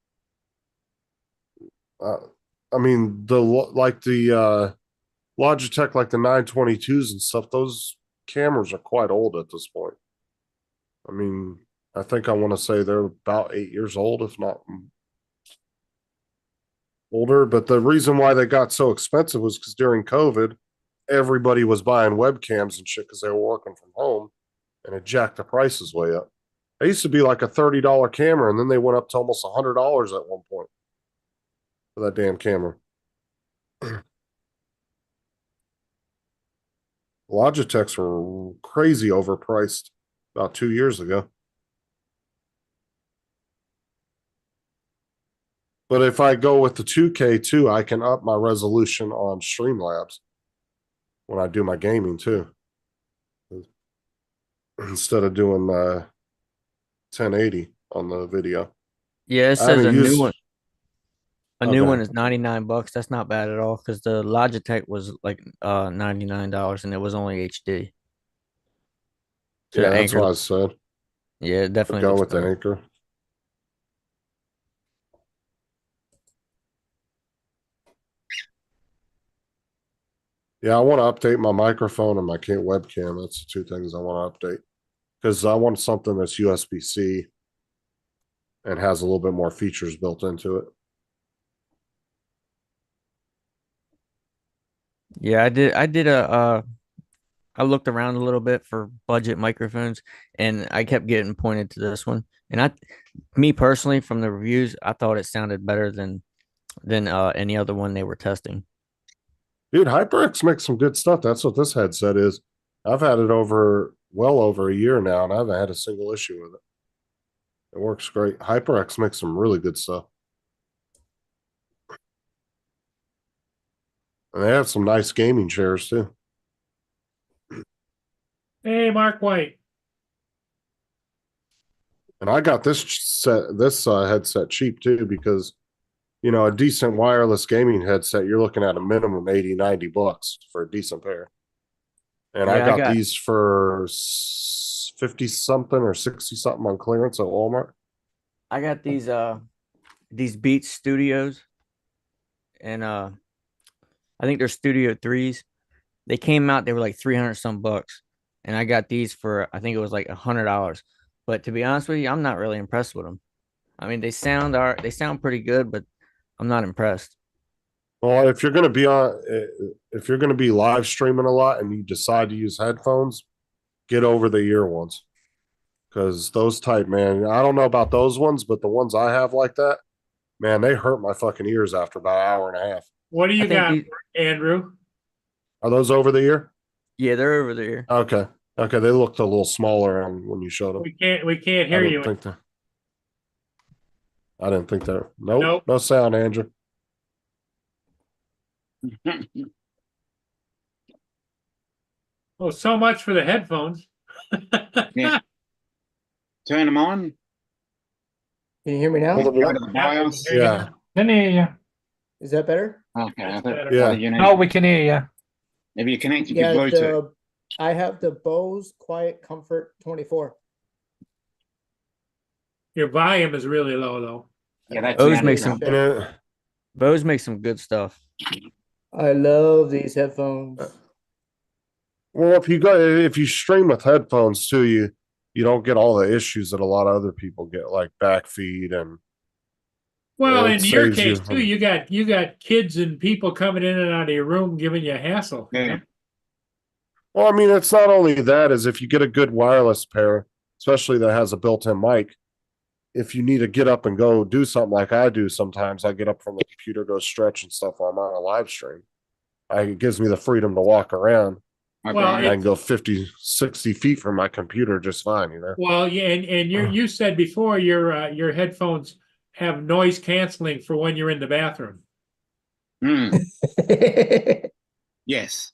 I mean, the Logitech, like the 922s and stuff, those cameras are quite old at this point. I mean, I think I want to say they're about 8 years old, if not older. But the reason why they got so expensive was because during COVID, everybody was buying webcams and shit because they were working from home, and it jacked the prices way up. They used to be like a $30 camera, and then they went up to almost $100 at one point for that damn camera. Logitechs were crazy overpriced about 2 years ago. But if I go with the 2K too, I can up my resolution on Streamlabs when I do my gaming too. Instead of doing 1080 on the video. Yeah, it I says haven't a new used- one. A new Okay. one is $99. That's not bad at all because the Logitech was like $99 and it was only HD. So Yeah, the that's Anchor, what I said. yeah, it definitely Go looks with the better. Anchor. Yeah, I want to update my microphone and my webcam. That's the two things I want to update. Because I want something that's USB-C and has a little bit more features built into it. Yeah, I looked around a little bit for budget microphones and I kept getting pointed to this one. And me personally, from the reviews, I thought it sounded better than any other one they were testing. Dude, HyperX makes some good stuff. That's what this headset is. I've had it well over a year now, and I haven't had a single issue with it. It works great. HyperX makes some really good stuff. And they have some nice gaming chairs too. Hey, Mark White. And I got this headset cheap too, because you know, a decent wireless gaming headset, you're looking at a minimum $80-$90 for a decent pair. And I Yeah, got these for 50 something or 60 something on clearance at Walmart. I got these Beats Studios, and I think they're Studio 3s. They came out, they were like 300 some bucks, and I got these for I think it was like $100. But to be honest with you, I'm not really impressed with them. I mean, they sound pretty good, but I'm not impressed. Well, if you're going to be live streaming a lot and you decide to use headphones, get over the ear ones. Because those type, man, I don't know about those ones, but the ones I have like that, man, they hurt my fucking ears after about an hour and a half. What do you I think got, these- Andrew? Are those over the ear? Yeah, they're over there. Okay. Okay, they looked a little smaller when you showed them. We can't hear you. I didn't think that. Nope. Nope. No sound, Andrew. Oh, so much for the headphones. Yeah. Turn them on. Can you hear me now? Hold Go on. to the BIOS. Yeah. Can hear you. Is that better? Okay. I thought, Yeah. you know, No, we can hear you. if you connect Yeah, your Bluetooth. I have the Bose Quiet Comfort 24. Your volume is really low, though. Yeah, that's Bose the makes answer. some And Bose makes some good stuff. I love these headphones. well, if you stream with headphones too, you don't get all the issues that a lot of other people get, like back feed and Well, It in your saves you case from- too, you got kids and people coming in and out of your room giving you a hassle. you Yeah. know? Well, I mean, it's not only that, is if you get a good wireless pair, especially that has a built-in mic, if you need to get up and go do something like I do sometimes, I get up from the computer, go stretch and stuff while I'm on a live stream. It gives me the freedom to walk around. Well, I can go 50, 60 feet from my computer just fine, you know? Well, yeah, and you said before your headphones have noise canceling for when you're in the bathroom. Hmm, yes.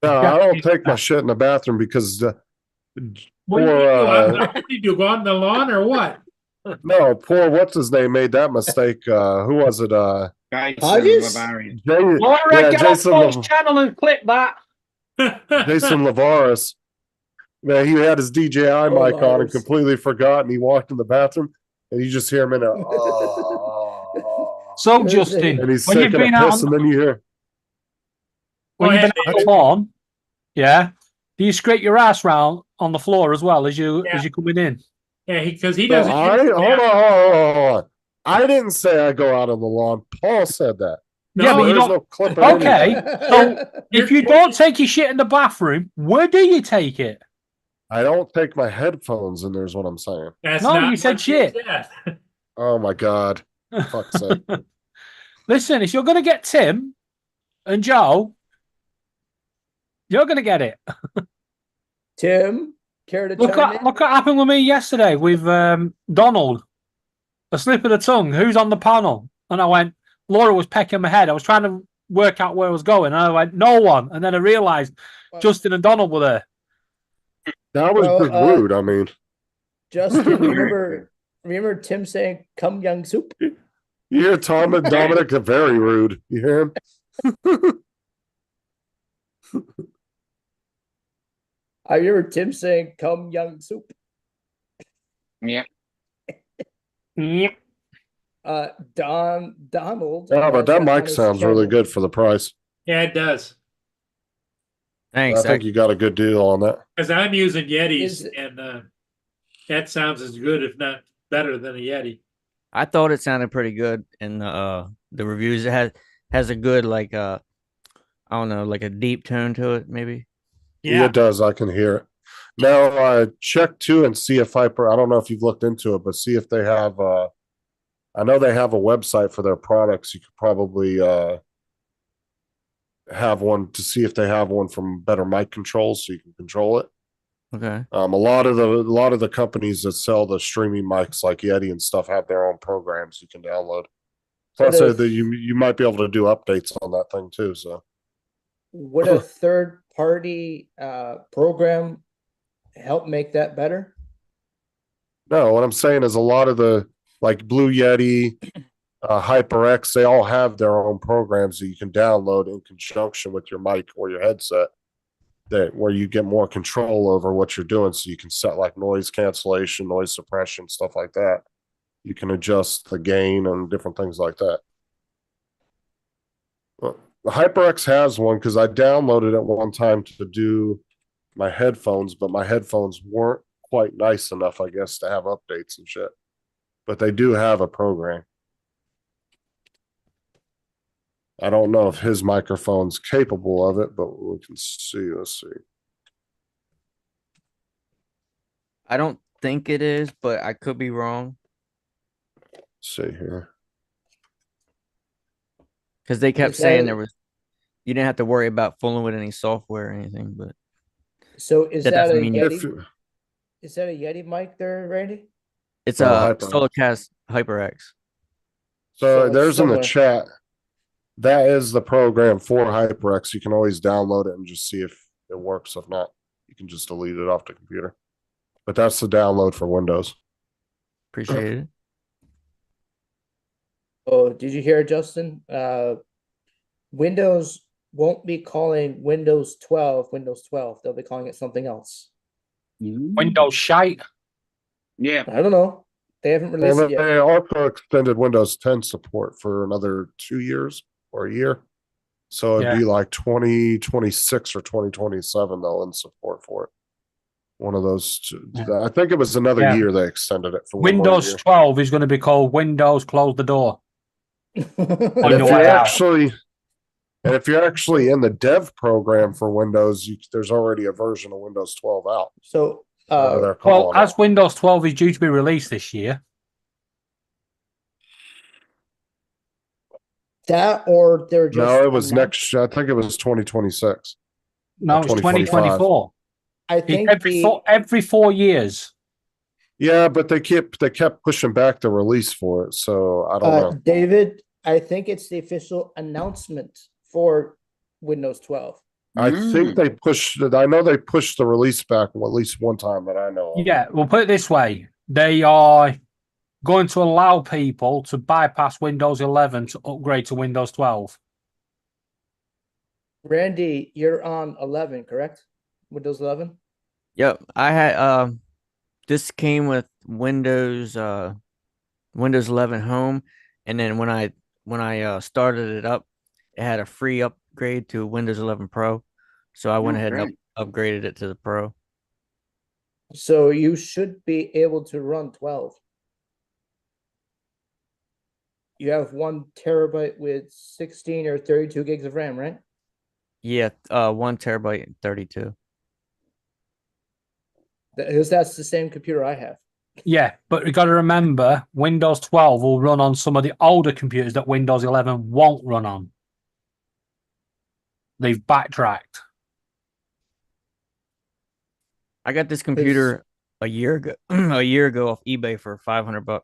No, I don't take my shit in the bathroom because What do you Or, do? uh, What do you do? Go out on the lawn or what? no, poor what's his name made that mistake. Who was it? Jason Hodges? Lavarian. Laura, Yeah, get Jason off Paul's Lav- channel and clip that. Jason Lavaris. Man, he had his DJI mic on and Lavaris. completely forgot, and he walked in the bathroom, and you just hear him in a oh, So, Good Justin, thing. and he's when you've taking a been out piss, on, and then you hear, when Go you've been ahead, out on the lawn, yeah, do you scrape your ass round on the floor as well as Yeah. you're coming in? Yeah, because he no, doesn't. hold on. I didn't say I go out on the lawn. Paul said that. Yeah, but you There's don't. no clip. Okay, so if you don't take your shit in the bathroom, where do you take it? I don't take my headphones in there. Is what I'm saying. That's No, not you said what you shit. said. Oh my god. Fuck's sake. Listen, if you're going to get Tim and Joe, you're going to get it. Tim, care to Look chime at in? look what happened with me yesterday with Donald. A slip of the tongue. Who's on the panel? And I went. Laura was pecking my head. I was trying to work out where I was going, and I went, no one. And then I realised Justin and Donald were there. That was Well, pretty rude. I mean, Justin, remember Tim saying "Come young soup"? you hear Tom and Dominic are very rude. You hear him? I remember Tim saying "Come young soup." Yeah. Yep. Donald. Yeah, but has that on mic his sounds really channel. good for the price. Yeah, it does. Thanks. I think you got a good deal on that. Because I'm using Yetis, Is- and that sounds as good, if not better, than a Yeti. I thought it sounded pretty good in the reviews. It has a good like I don't know, like a deep tone to it, maybe. Yeah, it does. I can hear it. Now, check too and see if I don't know if you've looked into it, but see if they have. I know they have a website for their products. You could probably have one to see if they have one from Better Mic Controls, so you can control it. Okay. A lot of the companies that sell the streaming mics like Yeti and stuff have their own programs you can download. Plus, does- that you might be able to do updates on that thing too. So Would a third-party program help make that better? no, what I'm saying is a lot of the like Blue Yeti, HyperX, they all have their own programs that you can download in conjunction with your mic or your headset. That where you get more control over what you're doing, so you can set like noise cancellation, noise suppression, stuff like that. You can adjust the gain and different things like that. Well, the HyperX has one because I downloaded it one time to do my headphones, but my headphones weren't quite nice enough, I guess, to have updates and shit. But they do have a program. I don't know if his microphone's capable of it, but we can see. Let's see. I don't think it is, but I could be wrong See here. because they kept Is saying that- there was you didn't have to worry about fooling with any software or anything. But So is That that a doesn't mean If Yeti? Is that a Yeti mic there, Randy? it's Oh, a HyperX. Solocast HyperX. so it's there's in the similar. chat. That is the program for HyperX. You can always download it and just see if it works. If not, you can just delete it off the computer. But that's the download for Windows. Appreciate it. Oh, did you hear, Justin? Windows won't be calling Windows 12 Windows 12. They'll be calling it something else. Windows shite. Yeah. I don't know. They haven't Well, released it yet. they also extended Windows 10 support for another 2 years or a year. So it'd be like 2026 or 2027 they'll end support for it. One of those two. I think it was another Yeah. year they extended it for one more Windows year. 12 is going to be called Windows Close the Door. On And if your you're way out. actually, and if you're actually in the dev program for Windows, there's already a version of Windows 12 out. So, Whatever they're Well, calling it. as Windows 12 is due to be released this year, that or they're just. No, it was announced- next. I think it was 2026. no, it's 2025. 2024. I It's think every 4 years. Yeah, but they kept pushing back the release for it, so I don't know. David, I think it's the official announcement for Windows 12. I think they pushed it. I know they pushed the release back at least one time that I know of. Yeah, we'll put it this way. They are going to allow people to bypass Windows 11 to upgrade to Windows 12. Randy, you're on 11, correct? Windows 11? Yep, I had this came with Windows 11 Home, and then when I started it up, it had a free upgrade to Windows 11 Pro, so I went ahead and upgraded it to the Pro. So you should be able to run 12. You have 1 terabyte with 16 or 32 gigs of RAM, right? Yeah, 1 terabyte and 32. Because that's the same computer I have. Yeah, but you got to remember, Windows 12 will run on some of the older computers that Windows 11 won't run on. They've backtracked. I got this computer a year ago, off eBay for $500.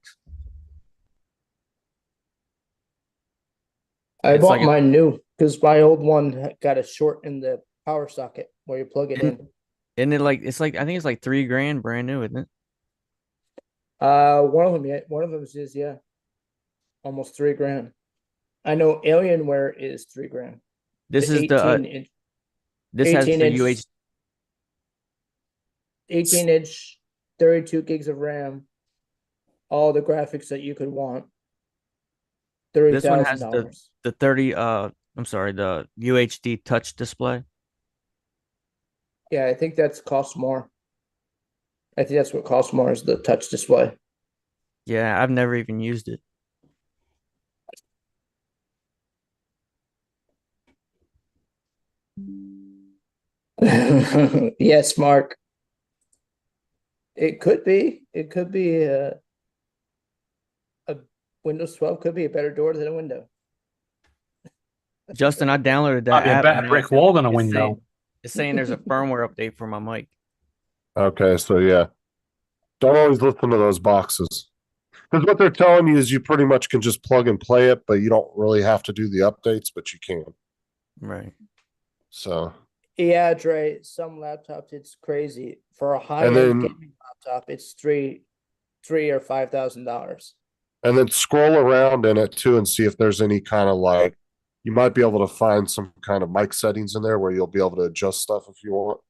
I It's bought like a- mine new because my old one got a short in the power socket where you plug it in. Isn't it like I think it's like $3,000 brand new, isn't it? One of them, yeah, one of them is almost $3,000. I know Alienware is $3,000. This is the 18 this has 18 the inch. UH 18-inch, 32 gigs of RAM, all the graphics that you could want. This one has $30,000. the 30 the UHD touch display. Yeah, I think that's cost more. I think that's what costs more is the touch display. Yeah, I've never even used it. Yes, Mark. It could be. It could be a Windows 12 could be a better door than a window. Justin, I downloaded that Might be a app. better and brick wall than a it's window. saying- It's saying there's a firmware update for my mic. Okay, so yeah, don't always listen to those boxes because what they're telling you is you pretty much can just plug and play it, but you don't really have to do the updates, but you can. Right. So Yeah, Dre, some laptops it's crazy. For a high-end then- gaming laptop, it's $3,000 or $5,000. and then scroll around in it too and see if there's any kind of like you might be able to find some kind of mic settings in there where you'll be able to adjust stuff if you want.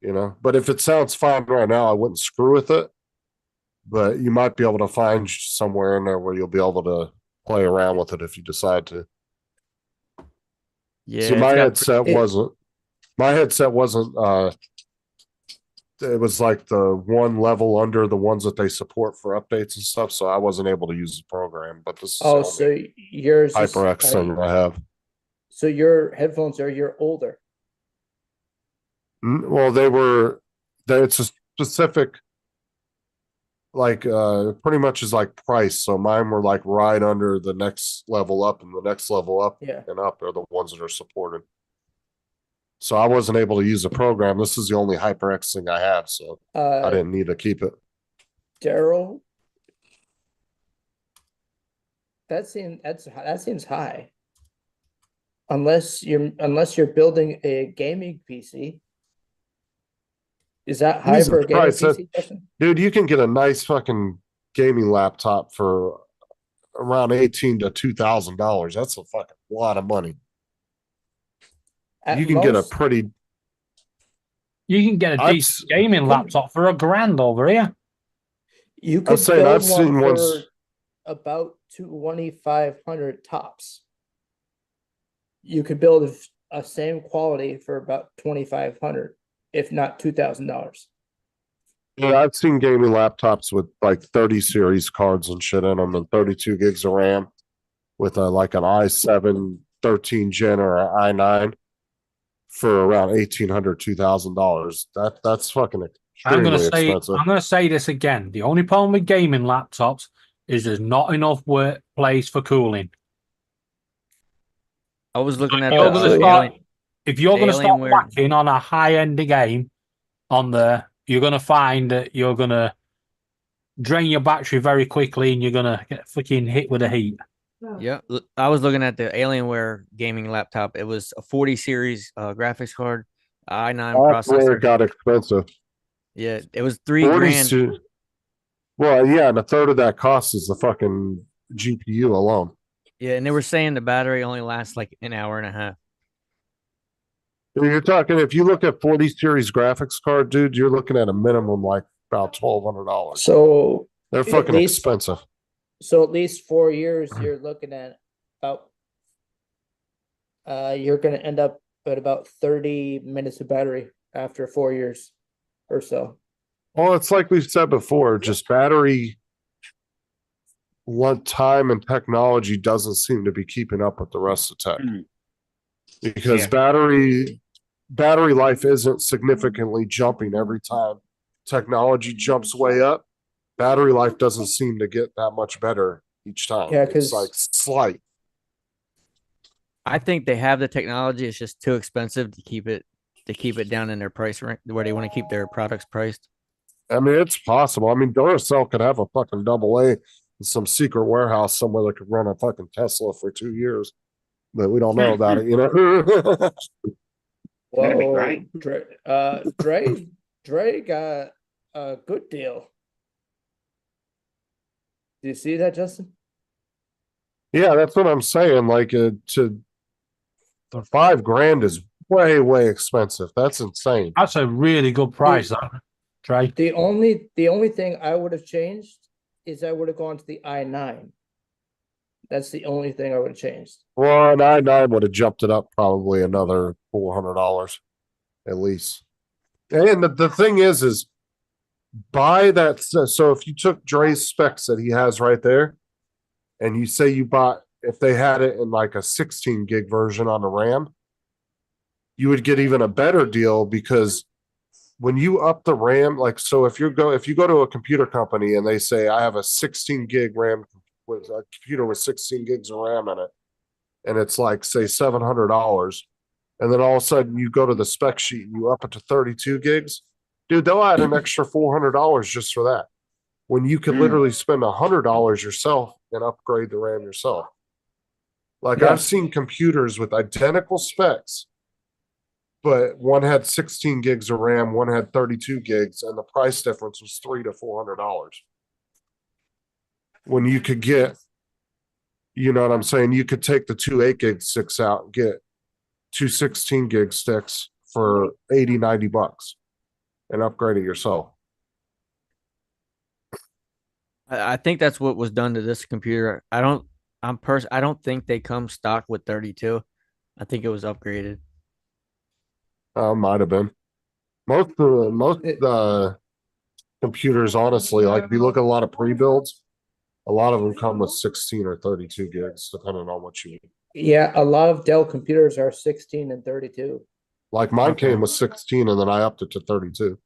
You know, but if it sounds fine right now, I wouldn't screw with it. But you might be able to find somewhere in there where you'll be able to play around with it if you decide to. Yeah. See, it's my got- headset wasn't. My headset wasn't. It was like the one level under the ones that they support for updates and stuff, so I wasn't able to use the program. But this is Oh, the so only yours is, HyperX thing I have. so your headphones are your older. Well, it's a specific, like, pretty much is like price. So mine were like right under the next level up, and the next level up Yeah. and up are the ones that are supported. So I wasn't able to use the program. This is the only HyperX thing I have, so I didn't need to keep it. Daryl, that seems high. Unless you're building a gaming PC. Is that high for a gaming Christ, that- PC, Justin? Dude, you can get a nice fucking gaming laptop for around $18,000 to $2,000. That's a fucking lot of money. At You can get a most- pretty. You can get a I've decent gaming laptop for $1,000 over here. You I'm could saying build I've seen one ones. for about 2,500 tops. You could build a same quality for about 2,500, if not $2,000. Yeah, I've seen gaming laptops with like 30 series cards and shit in them and 32 gigs of RAM. with like an i7 13 gen or an i9 for around $1,800, $2,000. That's fucking extremely expensive. I'm gonna say this again. The only problem with gaming laptops is there's not enough place for cooling. I was looking at You're gonna the start, Alien- if you're the gonna start Alienware- whacking on a high-end game on there, you're gonna find that you're gonna drain your battery very quickly and you're gonna get freaking hit with the heat. Yeah, I was looking at the Alienware gaming laptop. It was a 40 series graphics card, i9 That's where processor. it got expensive. Yeah, it was $3 40 grand. su- Well, yeah, and a third of that cost is the fucking GPU alone. Yeah, and they were saying the battery only lasts like an hour and a half. You're talking, if you look at 40 series graphics card, dude, you're looking at a minimum like about $1,200. So They're at fucking least- expensive. So at least 4 years, you're looking at about, you're gonna end up at about 30 minutes of battery after 4 years or so. Well, it's like we've said before, just battery time and technology doesn't seem to be keeping up with the rest of tech. Mm. Because Yeah. battery life isn't significantly jumping every time technology jumps way up. Battery life doesn't seem to get that much better each time. Yeah, It's 'cause- like slight. I think they have the technology. It's just too expensive to keep it down in their price range where they want to keep their products priced. I mean, it's possible. I mean, Duracell could have a fucking AA in some secret warehouse somewhere that could run a fucking Tesla for 2 years, but we don't know about it, you know? That'd be Well, great. Dre got a good deal. Do you see that, Justin? Yeah, that's what I'm saying. Like, the $5,000 is way expensive. That's insane. That's a really good price, that, Trey. The only thing I would have changed is I would have gone to the i9. That's the only thing I would have changed. Well, an i9 would have jumped it up probably another $400 at least. And the thing is buy that. So if you took Dre's specs that he has right there, and you say you bought, if they had it in like a 16 gig version on the RAM, you would get even a better deal because when you up the RAM, like, so if you go to a computer company and they say, I have a 16 gig RAM with a computer with 16 gigs of RAM in it, and it's like, say, $700, and then all of a sudden you go to the spec sheet and you up it to 32 gigs, dude, they'll add an extra $400 just for that. When you could literally spend $100 yourself and upgrade the RAM yourself. Like, Yeah. I've seen computers with identical specs, but one had 16 gigs of RAM, one had 32 gigs, and the price difference was $300 to $400. When you could get, you know what I'm saying? You could take the 2 8 gig sticks out and get 2 16 gig sticks for $80-$90 and upgrade it yourself. I think that's what was done to this computer. I don't think they come stock with 32. I think it was upgraded. Might have been. Most computers, honestly, like if you look at a lot of pre-builds, a lot of them come with 16 or 32 gigs, depending on what you need. Yeah, a lot of Dell computers are 16 and 32. Like mine came with 16 and then I upped it to 32.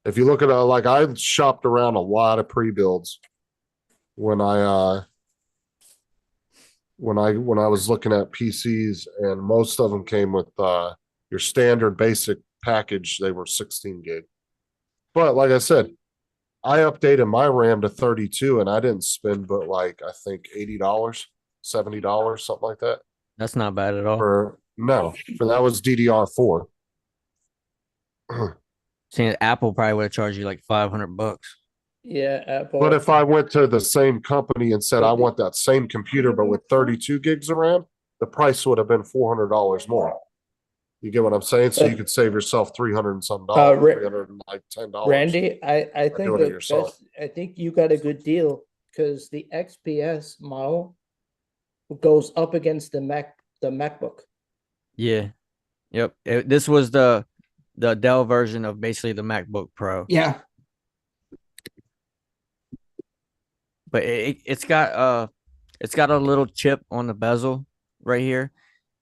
If you look at like I shopped around a lot of pre-builds when I was looking at PCs, and most of them came with your standard basic package. They were 16 gig. But like I said, I updated my RAM to 32 and I didn't spend but like I think $80, $70, something like that. That's not bad at all. For that was DDR4. Seeing Apple probably would have charged you like $500. Yeah, Apple. But if I went to the same company and said I want that same computer but with 32 gigs of RAM, the price would have been $400 more. You get what I'm saying? So you could save yourself $300 and some dollars, $310. Randy, I think doing it yourself. I think you got a good deal because the XPS model goes up against the MacBook. Yeah. Yep. This was the Dell version of basically the MacBook Pro. Yeah. But it's got It's got a little chip on the bezel right here.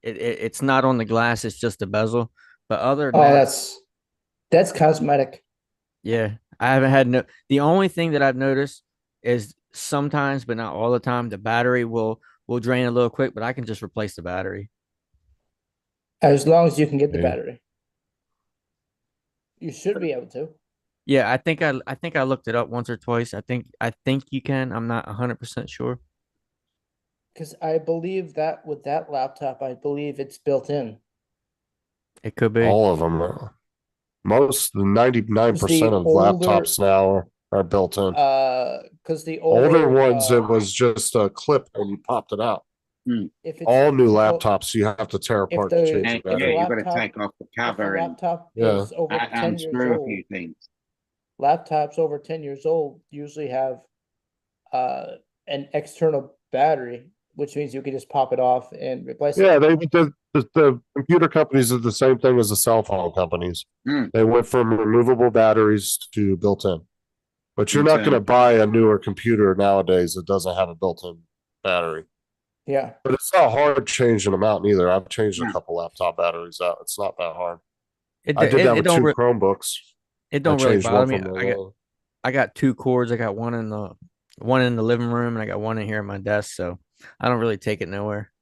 It's not on the glass, it's just the bezel. But other than Oh, that, that's cosmetic. yeah, I haven't had no. The only thing that I've noticed is sometimes, but not all the time, the battery will drain a little quick, but I can just replace the battery. As long as you can get the Yeah. battery. You should be able to. Yeah, I think I looked it up once or twice. I think you can. I'm not 100% sure. Because I believe that with that laptop, I believe it's built in. It could be. All of them. Most 99% of older- laptops now are built in. Because the Older ones, it uh, was just a clip and you popped it out. if it's All new if the- laptops, you have to tear if apart the- to change And the if yeah, battery. you've got to laptop- take off the if the cover and laptop Yeah. is over 10 years unscrew a old, few things. laptops over 10 years old usually have an external battery, which means you can just pop it off and replace it. Yeah, the computer companies did the same thing as the cell phone companies. Hmm. They went from removable batteries to built-in. But you're not Built-in. going to buy a newer computer nowadays that doesn't have a built-in battery. Yeah. But it's not hard changing them out neither. I've changed a Yeah. couple laptop batteries out. It's not that hard. It, I did it, that it with don't two re- Chromebooks. it I don't really changed bother one me. from I got two cords. I got one in the living room, and I got one in here at my desk. So I don't really take it nowhere.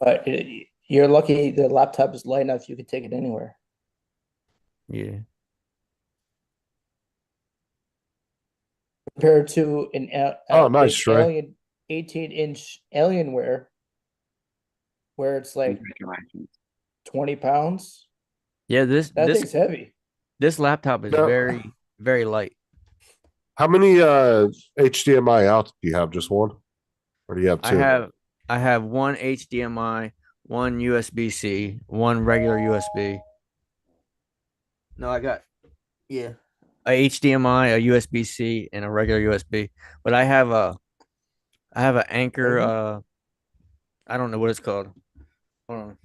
But you're lucky the laptop is light enough you can take it anywhere. Yeah. Compared to an Oh, nice, Trey. Alien 18-inch Alienware, where it's like Congratulations. 20 pounds. Yeah, this That this thing's heavy. this laptop is No. very, very light. How many HDMI out do you have? Just one? Or do you have two? I have one HDMI, one USB-C, one regular USB. No, I got a HDMI, a USB-C, and a regular USB. But I have an Anchor. I don't know what it's called. Hold on.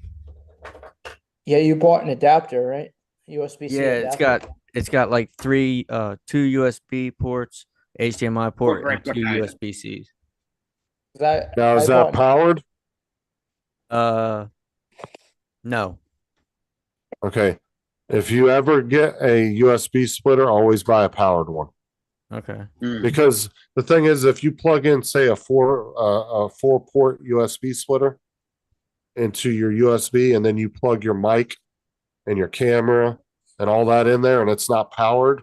Yeah, you bought an adapter, right? USB-C Yeah, adapter. it's got like two USB ports, HDMI port, and two replicator. USB-Cs. Now, is that powered? No. Okay. If you ever get a USB splitter, always buy a powered one. Okay. Hmm. Because the thing is, if you plug in, say, a four port USB splitter into your USB, and then you plug your mic and your camera and all that in there, and it's not powered,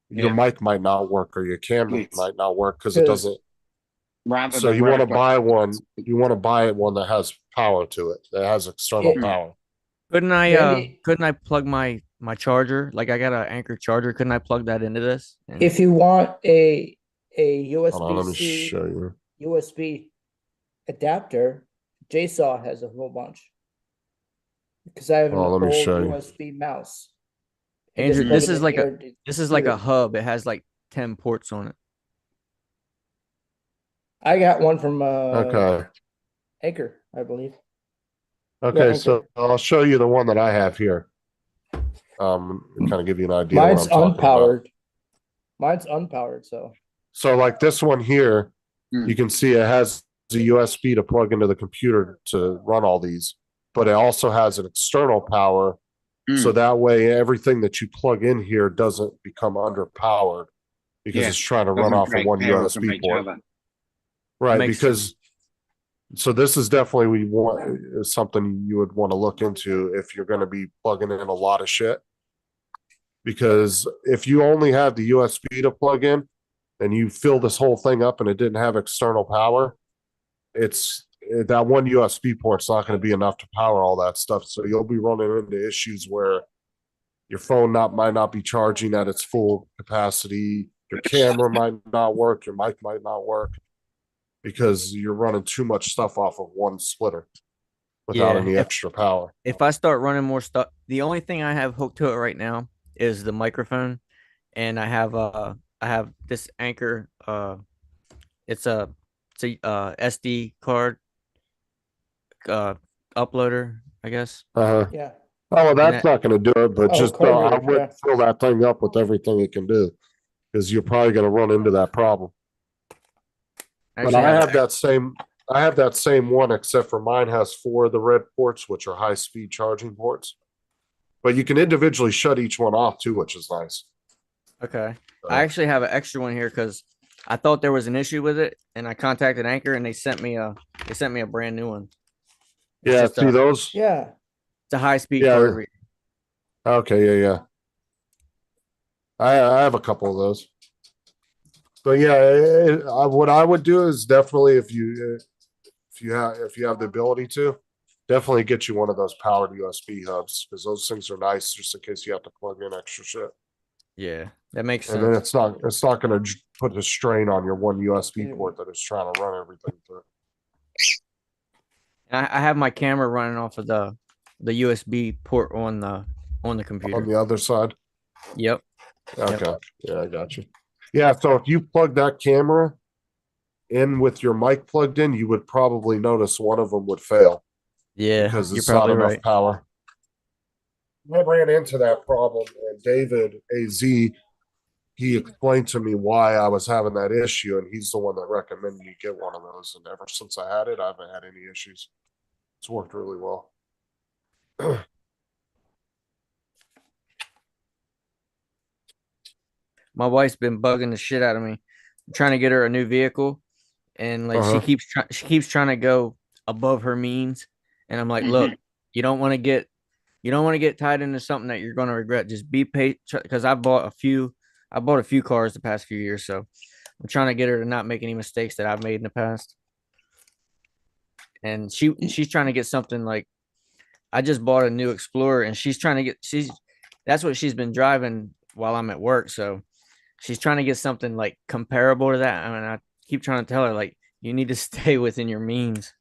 your Yeah. mic might not work or your camera Yes. might not work because it doesn't. Rather So than you want to replicate- buy one. You want to buy one that has power to it, that has external Yeah. power. Couldn't I Randy- couldn't I plug my charger? Like I got an Anchor charger. Couldn't I plug that into this? And- If you want a Hold on, let me USB-C show you. USB adapter, JSaw has a whole bunch. Because I have an Oh, let old me show you. USB mouse. I Andrew, just plug this it is in like here. this is like a hub. It has like 10 ports on it. I got one from Okay. Anchor, I believe. Okay, Anchor. so I'll show you the one that I have here. Kind of give you an idea. what Mine's I'm talking about. unpowered. Mine's unpowered, so So like this one here, Hmm. you can see it has a USB to plug into the computer to run all these, but it also has an external power. So that way everything that you plug in here doesn't become underpowered because Yeah, it's trying to run doesn't off of break one barrels from USB each port. other. Right, Makes because so this is definitely we want is something you would want to look into if you're going to be plugging in a lot of shit. Because if you only have the USB to plug in and you fill this whole thing up and it didn't have external power, that one USB port's not going to be enough to power all that stuff. So you'll be running into issues where your phone might not be charging at its full capacity, your camera might not work, your mic might not work because you're running too much stuff off of one splitter without Yeah, any if- extra power. If I start running more stuff, the only thing I have hooked to it right now is the microphone, and I have this Anchor. It's a SD card uploader, I guess. yeah. Oh, well, that's that- not going to do it, but Oh, just card I reader, would yeah. fill that thing up with everything it can do because you're probably going to run into that problem. But I have that same one, except for mine has 4 of the red ports, which are high speed charging ports. But you can individually shut each one off too, which is nice. Okay. So- I actually have an extra one here because I thought there was an issue with it, and I contacted Anchor, and they sent me a brand new one. It's Yeah, just see those? Yeah. It's a high speed Yeah. card reader. Okay, yeah. I have a couple of those. But yeah, what I would do is definitely if you have the ability to, definitely get you one of those powered USB hubs because those things are nice just in case you have to plug in extra shit. Yeah, that makes And then sense. it's not going to put a strain on your one USB port that is trying to run everything through. And I have my camera running off of the USB port on the computer. On the other side. Yep. Okay. Yeah, I got you. Yeah, so if you plug that camera in with your mic plugged in, you would probably notice one of them would fail Yeah, because you're it's not probably enough right. power. I ran into that problem, and David AZ, he explained to me why I was having that issue, and he's the one that recommended you get one of those. And ever since I had it, I haven't had any issues. It's worked really well. My wife's been bugging the shit out of me. I'm trying to get her a new vehicle, and like Uh-huh. she keeps trying to go above her means, and I'm like, look, you don't want to get tied into something that you're going to regret. Just be patient because I bought a few cars the past few years, so I'm trying to get her to not make any mistakes that I've made in the past. And she's trying to get something like I just bought a new Explorer, and that's what she's been driving while I'm at work, so she's trying to get something like comparable to that. I mean, I keep trying to tell her like you need to stay within your means.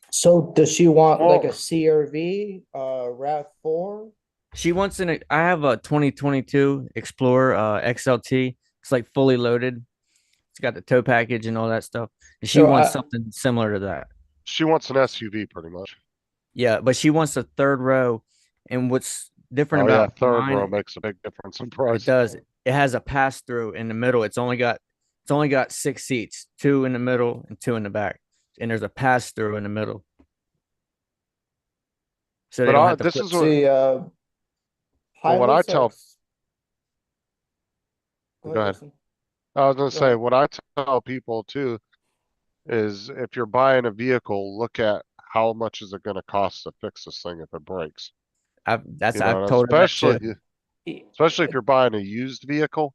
So does she want like a Well- CRV, RAV4? She wants I have a 2022 Explorer XLT. It's like fully loaded. It's got the tow package and all that stuff. And she So wants I- something similar to that. She wants an SUV pretty much. Yeah, but she wants a third row. And what's different Oh yeah, about third mine, row makes a big difference in it price. does. It has a pass through in the middle. It's only got 6 seats, 2 in the middle and 2 in the back. And there's a pass through in the middle. So they But don't have to this flip. is what See, Well, what I Highlands tell- are- Go ahead. Justin. I was gonna Go say, ahead. what I tell people too is if you're buying a vehicle, look at how much is it gonna cost to fix this thing if it breaks. I've You know, I've told her that too. especially if you're buying a used vehicle.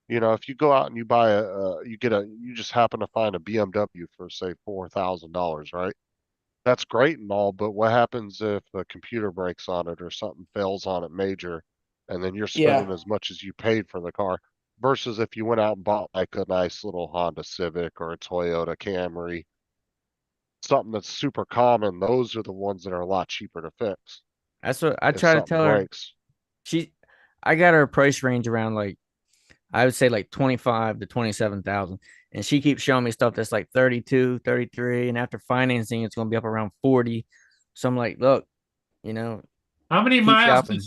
You know, if you go out and you buy you just happen to find a BMW for say $4,000, right? That's great and all, but what happens if a computer breaks on it or something fails on it major, and then you're Yeah. spending as much as you paid for the car? Versus if you went out and bought like a nice little Honda Civic or a Toyota Camry, something that's super common, those are the ones that are a lot cheaper to fix. That's what I if try to something tell her. breaks. I got her a price range around like I would say like 25 to 27,000. And she keeps showing me stuff that's like 32, 33. And after financing, it's going to be up around 40. So I'm like, look, you know, How many Keep miles shopping.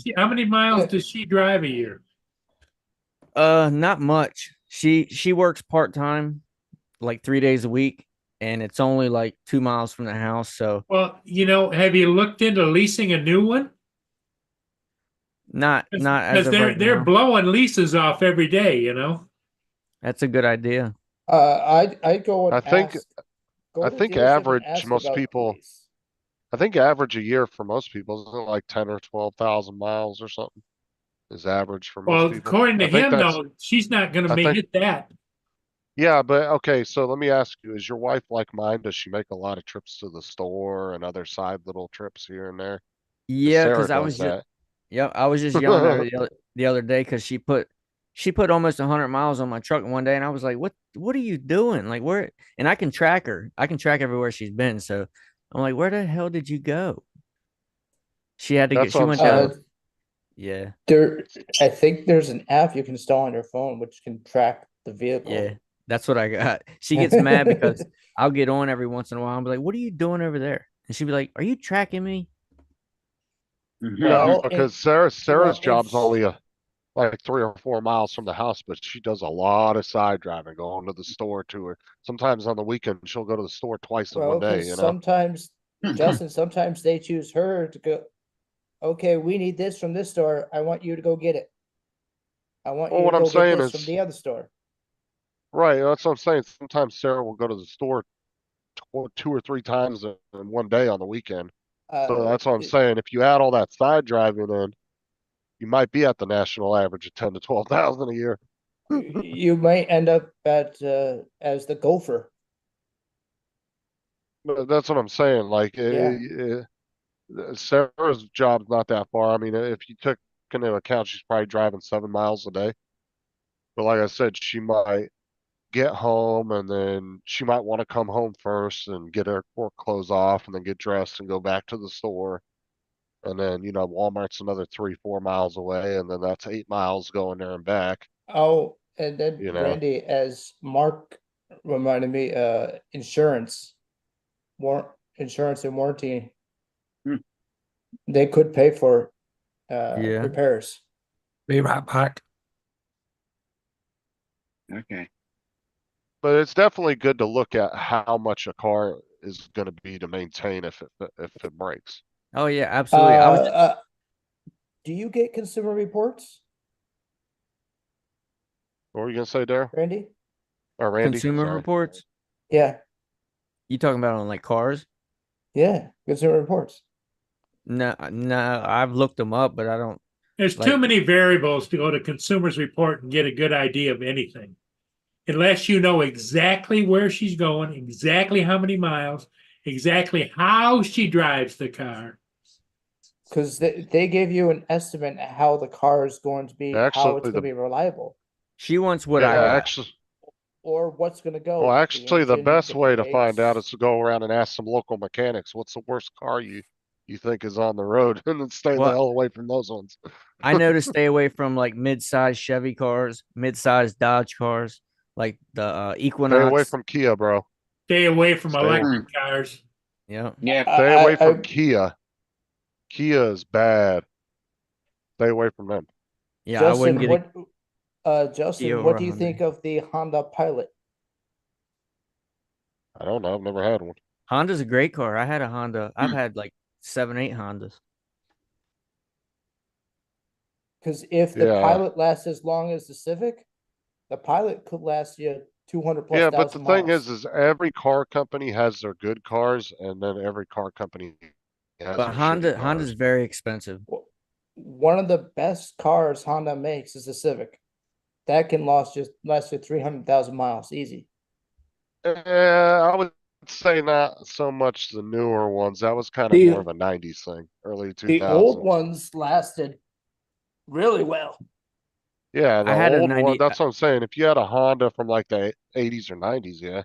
does she drive a year? not much. She works part-time, like 3 days a week. And it's only like 2 miles from the house. So Well, have you looked into leasing a new one? not as Because of they're right they're now. blowing leases off every day, That's a good idea. I go and I think- ask. Go I to think dealership and average ask most about the people- lease. I think average a year for most people is like 10 or 12,000 miles or something is average for most Well, people. according to I think him, that's- though, she's not going I to think- hit that. Yeah, but okay, so let me ask you, is your wife like mine? Does she make a lot of trips to the store and other side little trips here and there? 'Cause Yeah, Sarah because I does was that. I was just yelling at her the other day because she put almost 100 miles on my truck one day, and I was like, "What are you doing? Like where?" And I can track her. I can track everywhere she's been. So I'm like, "Where the hell did you go?" She had to That's get. She what went I'm down. saying. Yeah, I think there's an app you can install on your phone which can track the vehicle. yeah. That's what I got. She gets mad because I'll get on every once in a while and be like, "What are you doing over there?" And she'd be like, "Are you tracking me?" Yeah, Well, because Sarah's well, job's it's- only like 3 or 4 miles from the house, but she does a lot of side driving, going to the store to her. Sometimes on the weekend, she'll go to the store twice in Well, one day, 'cause you know? sometimes, Justin, sometimes they choose her to go, okay, we need this from this store. I want you to go get it. I want Well, you to what I'm go get saying this from is, the other store. right, that's what I'm saying. Sometimes Sarah will go to the store 2 or 3 times in one day on the weekend. So Uh, that's what I'm saying. If you add all that side driving in, you might be at the national average of 10 to 12,000 a year. you might end up at, as the gopher. But that's what I'm saying. Like, Yeah. Sarah's job's not that far. I mean, if you took into account, she's probably driving 7 miles a day. But like I said, she might get home and then she might want to come home first and get her work clothes off and then get dressed and go back to the store. And then, Walmart's another 3, 4 miles away, and then that's 8 miles going there and back. Oh, and then You know. Randy, as Mark reminded me, insurance. Insurance and warranty. Hmm. They could pay for Yeah. repairs. Be right back. Okay. But it's definitely good to look at how much a car is going to be to maintain if it breaks. Oh yeah, absolutely. I was just, Do you get consumer reports, What were you gonna say, Darryl? Randy? Or Randy? consumer Sorry. reports. Yeah, You talking about on like cars? yeah, consumer reports. No, I've looked them up, but I don't. There's Like- too many variables to go to Consumers Report and get a good idea of anything. Unless you know exactly where she's going, exactly how many miles, exactly how she drives the car. Because they give you an estimate of how the car is going to be, how Actually, it's going to be reliable, She wants what Yeah, I got. actually, or what's going to go. well, the actually, the engine, best the way to find out brakes. is to go around and ask some local mechanics, what's the worst car you think is on the road, and then stay the Well- hell away from those ones. I know to stay away from like mid-sized Chevy cars, mid-sized Dodge cars, like the Equinox. Stay away from Kia, bro. Stay away from Stay electric cars. Yeah. Yeah. Stay away from I- Kia. Kia is bad. Stay away from them. Yeah, I wouldn't Justin, get a what, Justin, Kia what or do you Hyundai. think of the Honda Pilot? I don't know. I've never had one. Honda's a great car. I had a Honda. I've had like 7, 8 Hondas. Because if the Yeah. Pilot lasts as long as the Civic, the Pilot could last you 200 plus Yeah, but the thousand thing miles. is every car company has their good cars, and then every car company has But their Honda, shitty Honda's cars. very expensive. One of the best cars Honda makes is the Civic. That can last you 300,000 miles easy. I would say not so much the newer ones. That was kind of The- more of a 90s thing, early 2000s. The old ones lasted really well. Yeah, the I had a old 90 one. That's what I'm saying. If you had a Honda from like the 80s or 90s, yeah.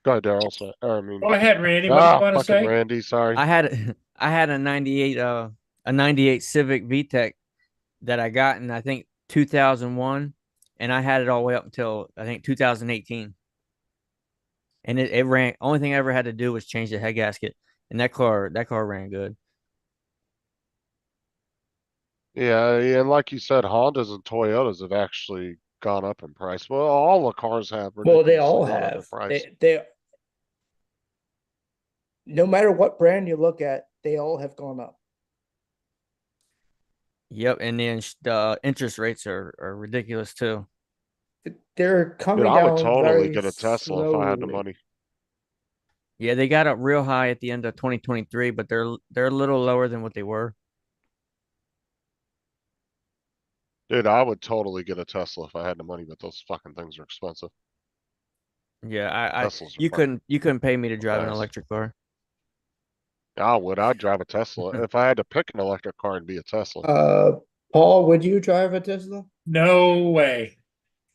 Go ahead, Darryl. I mean, Go ahead, Randy. What do you want to fucking say? Randy. Sorry. I had I had a 98 Civic VTEC that I got in I think 2001, and I had it all the way up until I think 2018. And it ran. Only thing I ever had to do was change the head gasket, and that car ran good. Yeah, and like you said, Hondas and Toyotas have actually gone up in price. Well, all the cars have. Well, they ridiculously all gone up in have. price. They no matter what brand you look at, they all have gone up. Yep, and then the interest rates are ridiculous too. They're coming Dude, I down would totally very get a Tesla if I had the slowly. money. Yeah, they got up real high at the end of 2023, but they're a little lower than what they were. Dude, I would totally get a Tesla if I had the money, but those fucking things are expensive. Yeah, Teslas are you fucking couldn't pay me to drive an fast. electric car. I would. I'd drive a Tesla. If I had to pick an electric car, it'd be a Tesla. Paul, would you drive a Tesla? No way.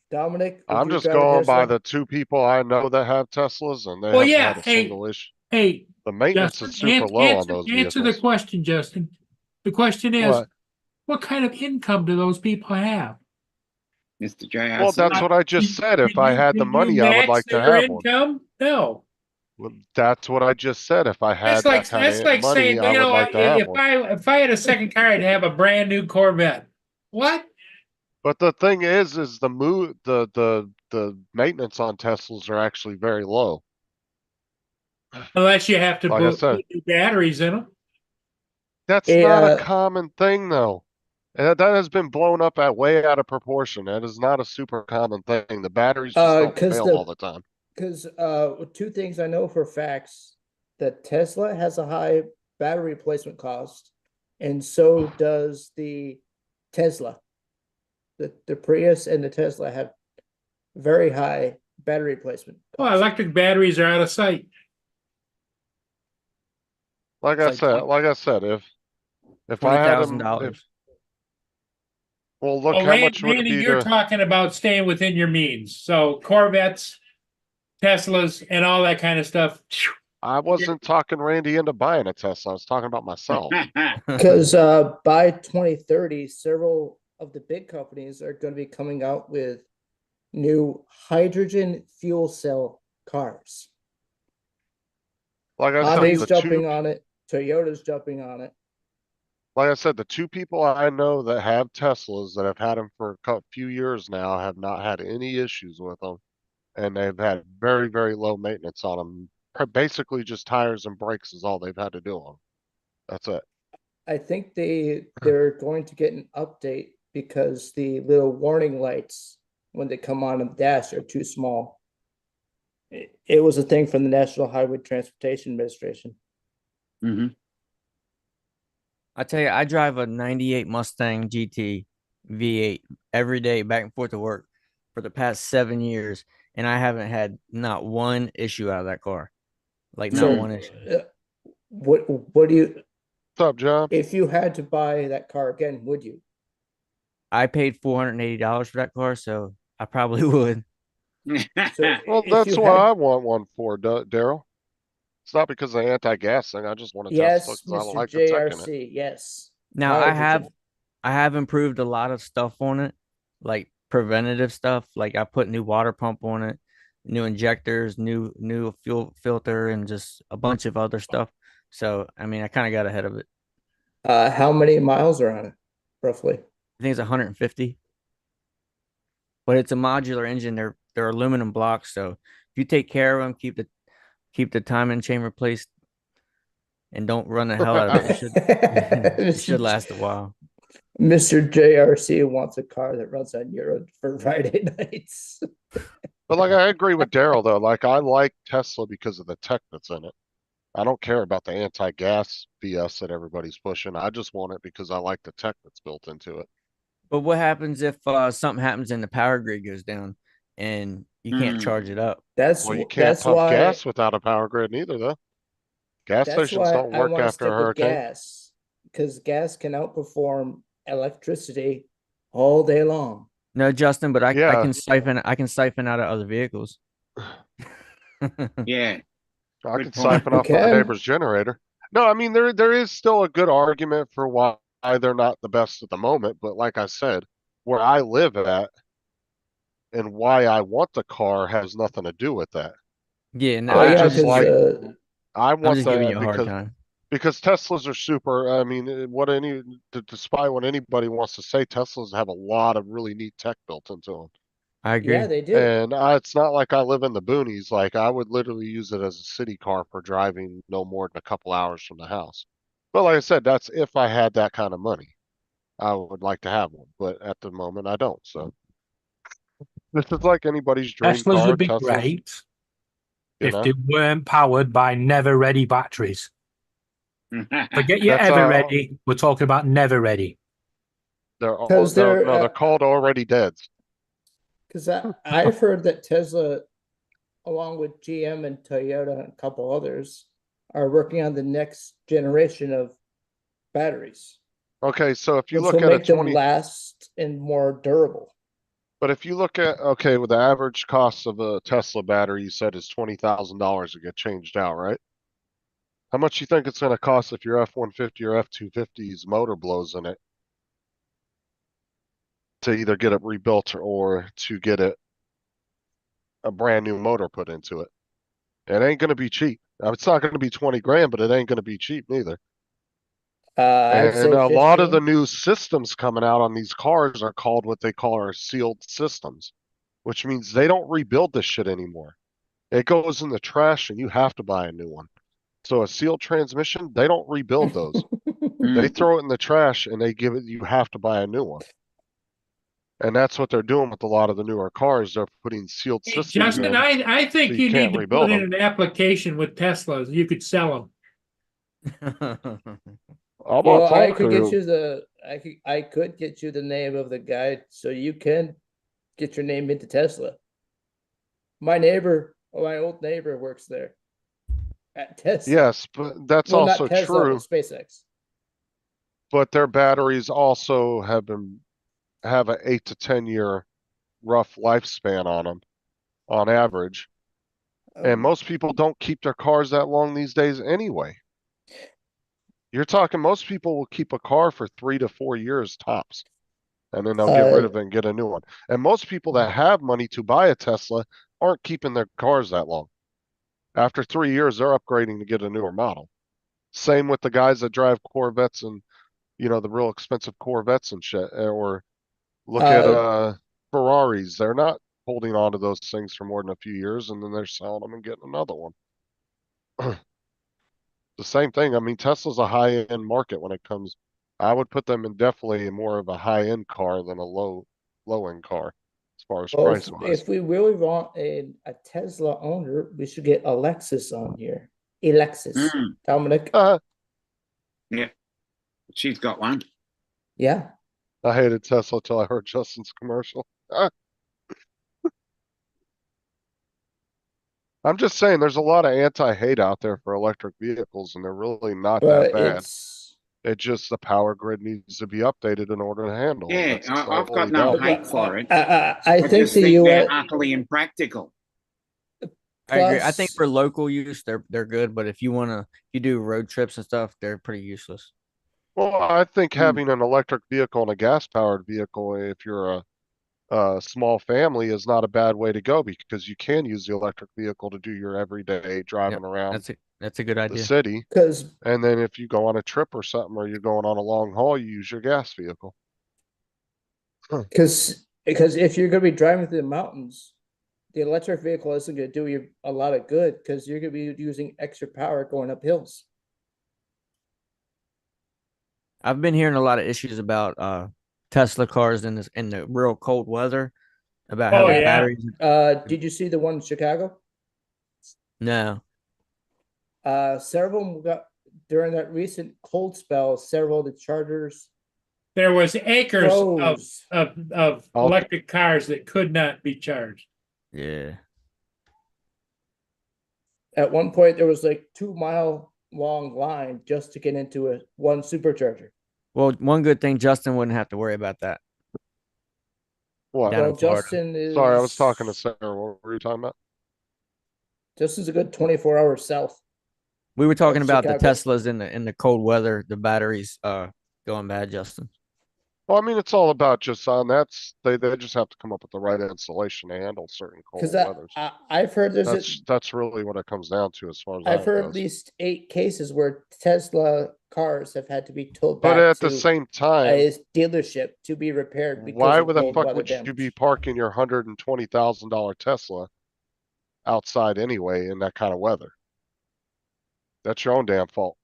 Dominic, would I'm you just drive a going by Tesla? the 2 people I know that have Teslas, and they Well, haven't yeah, had a hey, single issue. Hey, The maintenance Justin, is super low on those answer the vehicles. question, Justin. The question is, What? what kind of income do those people have? Mr. J. Well, that's what I just said. If I had the money, I would like to their have one. income? No. Well, that's what I just said. If I had That's that kind that's of like money, saying, I would like to have if one. I had a second car, I'd have a brand new Corvette. What? But the thing is the maintenance on Teslas are actually very low. Unless you have to Like I put said, new batteries in them. that's Hey, not a common thing though. And that has been blown up at way out of proportion. That is not a super common thing. The batteries just don't 'cause fail the- all the time. Because two things I know for facts that Tesla has a high battery replacement cost, and so does the Tesla. The Prius and the Tesla have very high battery replacement. Well, costs. electric batteries are out of sight. Like It's I like said, if I had them, $20,000. well, look Oh, how much would it Randy, be you're to? talking about staying within your means. So Corvettes, Teslas, and all that kind of stuff. I wasn't talking Randy into buying a Tesla. I was talking about myself. Because by 2030, several of the big companies are going to be coming out with new hydrogen fuel cell cars. Like I said, Honda's the jumping two, on it. Toyota's jumping on it. like I said, the two people I know that have Teslas that have had them for a few years now have not had any issues with them, and they've had very, very low maintenance on them. Basically, just tires and brakes is all they've had to do on 'em. That's it. I think they're going to get an update because the little warning lights when they come on the dash are too small. It was a thing from the National Highway Transportation Administration. Mhm. I tell you, I drive a 98 Mustang GT V8 every day back and forth to work for the past 7 years, and I haven't had not one issue out of that car. Like not So, one issue. what do you, What's up, John? if you had to buy that car again, would you? I paid $480 for that car, so I probably would. So Well, if that's you what had, I want one for, Daryl. It's not because of the anti-gas thing. I just want a Tesla yes, because I Mr. like the tech in it. JRC, yes. Now Hydrogen. I have improved a lot of stuff on it, like preventative stuff. Like I put new water pump on it, new injectors, new fuel filter, and just a bunch of other stuff. So I mean, I kind of got ahead of it. How many miles are on it, roughly? I think it's 150, but it's a modular engine. They're aluminum blocks, so if you take care of them, keep the timing chain replaced, and don't run the hell out of it, it should last a while. Mr. JRC wants a car that runs on Euro for Friday nights. But like I agree with Daryl though. Like I like Tesla because of the tech that's in it. I don't care about the anti-gas BS that everybody's pushing. I just want it because I like the tech that's built into it. But what happens if something happens and the power grid goes down and you can't charge it up? That's Well, you can't that's pump why gas without a power grid neither though. Gas that's stations why don't I work want to after stick a with hurricane. gas, because gas can outperform electricity all day long. No, Justin, but I Yeah. can siphon out of other vehicles. Yeah. I Good can point. siphon off my Okay. neighbor's generator. No, I mean there is still a good argument for why they're not the best at the moment, but like I said, where I live at and why I want the car has nothing to do with that. Yeah, no, Well, I yeah, just because like I I'm want just giving that you a hard time. because Teslas are super. I mean, despite what anybody wants to say, Teslas have a lot of really neat tech built into them. I agree. yeah, they do. And it's not like I live in the boonies. Like I would literally use it as a city car for driving no more than a couple hours from the house. But like I said, that's if I had that kind of money. I would like to have one, but at the moment I don't. So this is like anybody's dream Teslas car. would be Tesla's, great you if know, they weren't powered by never ready batteries. Forget your That's, ever ready. We're talking about never ready. Because they're they're no, they're called already dead. because I've heard that Tesla, along with GM and Toyota and a couple others, are working on the next generation of batteries, Okay, so if you which look will at a make them 20, last and more durable. but if you look at okay, with the average cost of a Tesla battery, you said is $20,000 to get changed out, right? How much you think it's going to cost if your F-150 or F-250's motor blows in it to either get it rebuilt or to get it a brand new motor put into it? It ain't going to be cheap. Now, it's not going to be 20 grand, but it ain't going to be cheap neither. I'd say And a lot of the 15. new systems coming out on these cars are called what they call our sealed systems, which means they don't rebuild this shit anymore. It goes in the trash and you have to buy a new one. So a sealed transmission, they don't rebuild those. They throw it in the trash and they give it, you have to buy a new one. And that's what they're doing with a lot of the newer cars. They're putting sealed Hey, systems Justin, in. I think so you you can't need to rebuild put in them. an application with Teslas. You could sell I'm Well, not I could talking get to you the I could get you the name of the guy so you can get your name into Tesla. My old neighbor works there at Tesla. Yes, but that's Well, also not Tesla, true. but SpaceX. But their batteries also have an 8 to 10 year rough lifespan on them on average. And Um, most people don't keep their cars that long these days anyway. You're talking most people will keep a car for 3 to 4 years tops. And then they'll get rid of it and get a new one. And most people that have money to buy a Tesla aren't keeping their cars that long. After 3 years, they're upgrading to get a newer model. Same with the guys that drive Corvettes and, the real expensive Corvettes and shit. Or look at Ferraris. They're not holding on to those things for more than a few years and then they're selling them and getting another one. The same thing. I mean, Tesla's a high-end market when it comes. I would put them in definitely more of a high-end car than a low-end car as far as well, price wise. if we really want a Tesla owner, we should get Alexis on here. Alexis. Dominic. Yeah, she's got one. Yeah. I hated Tesla till I heard Justin's commercial. I'm just saying there's a lot of anti-hate out there for electric vehicles and they're really not that But bad. it's It just the power grid needs to be updated in order to handle Yeah, it. That's I've all got we no don't. hate for it. I I think just the think they're US utterly impractical. I agree. I think plus for local use, they're good, but if you do road trips and stuff, they're pretty useless. Well, I think Mm. having an electric vehicle and a gas-powered vehicle, if you're a small family, is not a bad way to go because you can use the electric vehicle to do your everyday driving around That's a good the idea. city. because And then if you go on a trip or something, or you're going on a long haul, you use your gas vehicle. because if you're going to be driving through the mountains, the electric vehicle isn't going to do you a lot of good because you're going to be using extra power going up hills. I've been hearing a lot of issues about Tesla cars in the real cold weather about how Oh, the yeah. batteries. Did you see the one in Chicago? No, Several of them got during that recent cold spell. Several of the chargers There was acres froze. of Oh. electric cars that could not be charged. yeah, At one point, there was like 2 mile long line just to get into one supercharger. well, one good thing Justin wouldn't have to worry about that. What? Down Well, in Florida. Justin is. Sorry, I was talking to Sarah. What were you talking about? Justin's a good 24 hours south. We were talking about the Chicago. Teslas in the cold weather, the batteries going bad, Justin. Well, I mean, it's all about just on they just have to come up with the right insulation to handle certain cold Because weathers. I've heard That's really what it comes down to as far as I've that heard at goes. least 8 cases where Tesla cars have had to be towed But back at to the same time, a dealership to be repaired because why of the cold fuck weather would you damage. be parking your $120,000 Tesla outside anyway in that kind of weather? That's your own damn fault.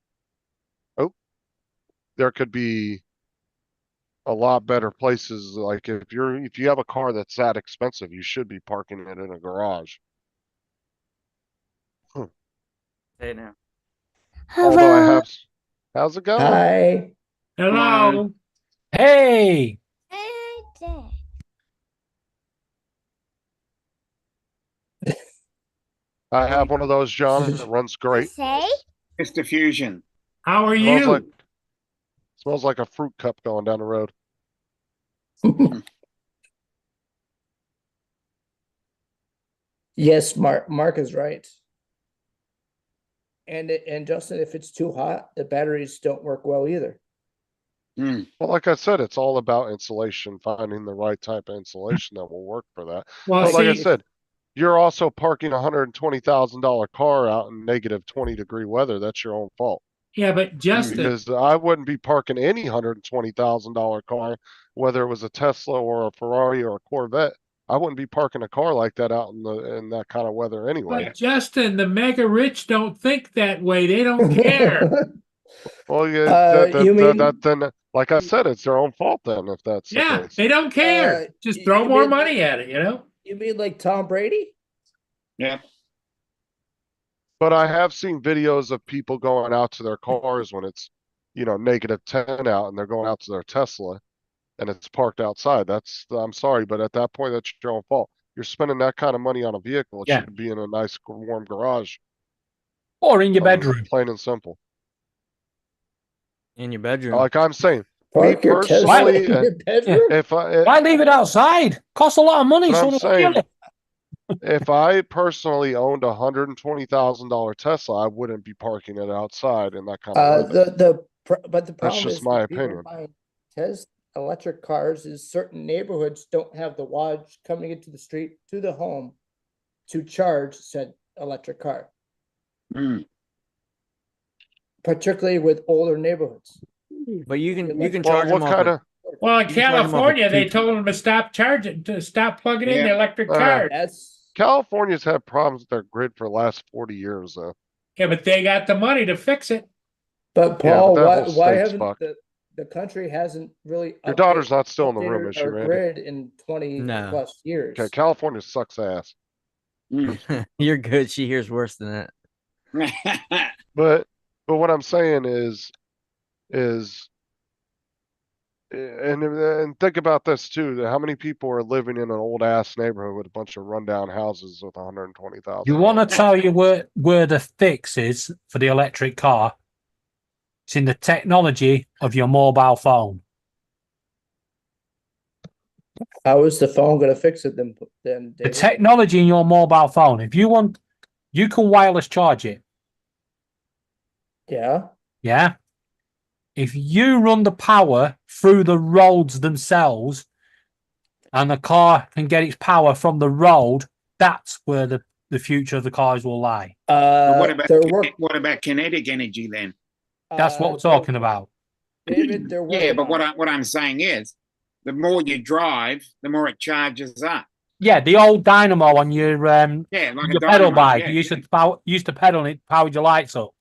Oh, there could be a lot better places. Like if you have a car that's that expensive, you should be parking it in a garage. Hey now. Although how's it going? Hi. Hello. Hey, I have one of those, John. It runs great. Mr. Fusion. How are Smells you? like smells like a fruit cup going down the road. Yes, Mark is right. And Justin, if it's too hot, the batteries don't work well either. Well, like I said, it's all about insulation, finding the right type of insulation that will work for that. Well, But like I see, said, you're also parking a $120,000 car out in negative 20-degree weather. That's your own fault. Yeah, but Justin, Because I wouldn't be parking any $120,000 car, whether it was a Tesla or a Ferrari or a Corvette. I wouldn't be parking a car like that out in that kind of weather anyway. but Justin, the mega rich don't think that way. They don't care. Well, yeah, You mean- then, like I said, it's their own fault then if that's the Yeah, case. they don't care. Just you throw more mean- money at it, you know? You mean like Tom Brady? Yeah. But I have seen videos of people going out to their cars when it's, -10 out and they're going out to their Tesla and it's parked outside. I'm sorry, but at that point, that's your own fault. You're spending that kind of money on a vehicle. It Yeah. should be in a nice warm garage. Or in your bedroom. Plain and simple. In your bedroom. Like I'm saying, Park your Tesla personally, in your bedroom? Why leave it outside? Costs a lot of money. But I'm Someone will saying- kill it. if I personally owned a $120,000 Tesla, I wouldn't be parking it outside in that kind of weather. But the problem just is my with people opinion. buying electric cars is certain neighborhoods don't have the wattage coming into the street to the home to charge said electric car, Mm. particularly with older neighborhoods. But you can Well, charge Well, them what off kind the- of, Well, in You can charge them off of California, they 2 told them to stop charging, to stop plugging in the Yeah. electric cars. That's California's had problems with their grid for the last 40 years, though. Yeah, but they got the money to fix it. but Yeah, Paul, but that why whole why state's haven't fucked. the country hasn't really Your daughter's not still in the updated room, is she, our Randy? grid in 20 No. plus years. Okay, California sucks ass. Mm. You're good. She hears worse than that. But what I'm saying is, and think about this too, that how many people are living in an old ass neighborhood with a bunch of rundown houses with 120,000? You want to tell you where the fix is for the electric car? It's in the technology of your mobile phone. How is the phone going to fix it then? The David? technology in your mobile phone. If you want, you can wireless charge it. Yeah. Yeah. If you run the power through the roads themselves and the car can get its power from the road, that's where the future of the cars will lie. But They're what about kinetic energy then? That's what we're talking about. David, they're working Yeah, but on what I'm saying is, the more you drive, the more it charges up. Yeah, the old dynamo on your Yeah, like your a pedal dynamo, bike. yeah, You used to pedal and it powered your lights up.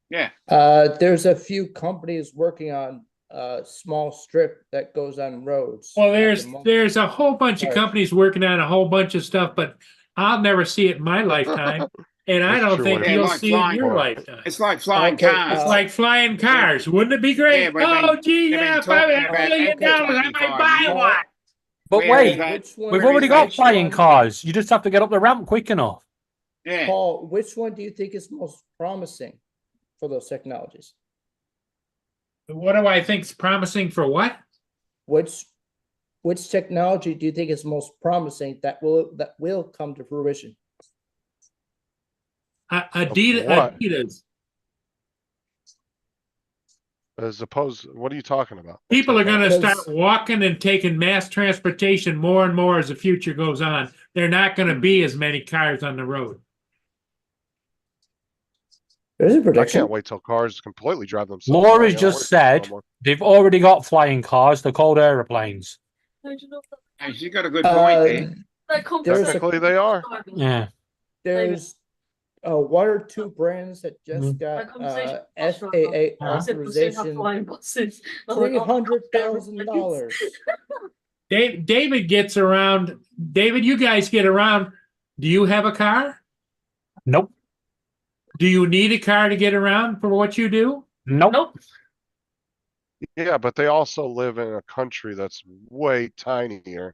yeah. There's a few companies working on a small strip that goes on roads. Well, at there's the moment. there's a whole bunch of Right. companies working on a whole bunch of stuff, but I'll never see it in my lifetime, and I That's don't true, think Wayne. you'll Yeah, like see it in flying your cars. lifetime. It's like flying Okay, cars. It's like flying cars. Wouldn't it be great? Yeah, but they've Oh, been- gee, they've been yeah, if I talking had about $1 million, that I might 25 buy years. one. But Where wait, is that? Which one- we've already got which flying one- cars. You just have to get up the ramp quick enough. Yeah. Paul, which one do you think is most promising for those technologies? What do I think's promising for what? Which technology do you think is most promising that will come to fruition? Adidas. what? Adidas. As opposed, what are you talking about? People are going to Because- start walking and taking mass transportation more and more as the future goes on. They're not going to be as many cars on the road. There's a I prediction. can't wait till cars completely drive themselves. Laura's around. just said No more. they've already got flying cars. They're called aeroplanes. And she got a good point there. There's a- Technically, they are. Yeah. There's one or two brands that just got FAA authorization, $300,000. David gets around. David, you guys get around. Do you have a car? Nope. Do you need a car to get around for what you do? Nope. Yeah, but they also live in a country that's way tinier.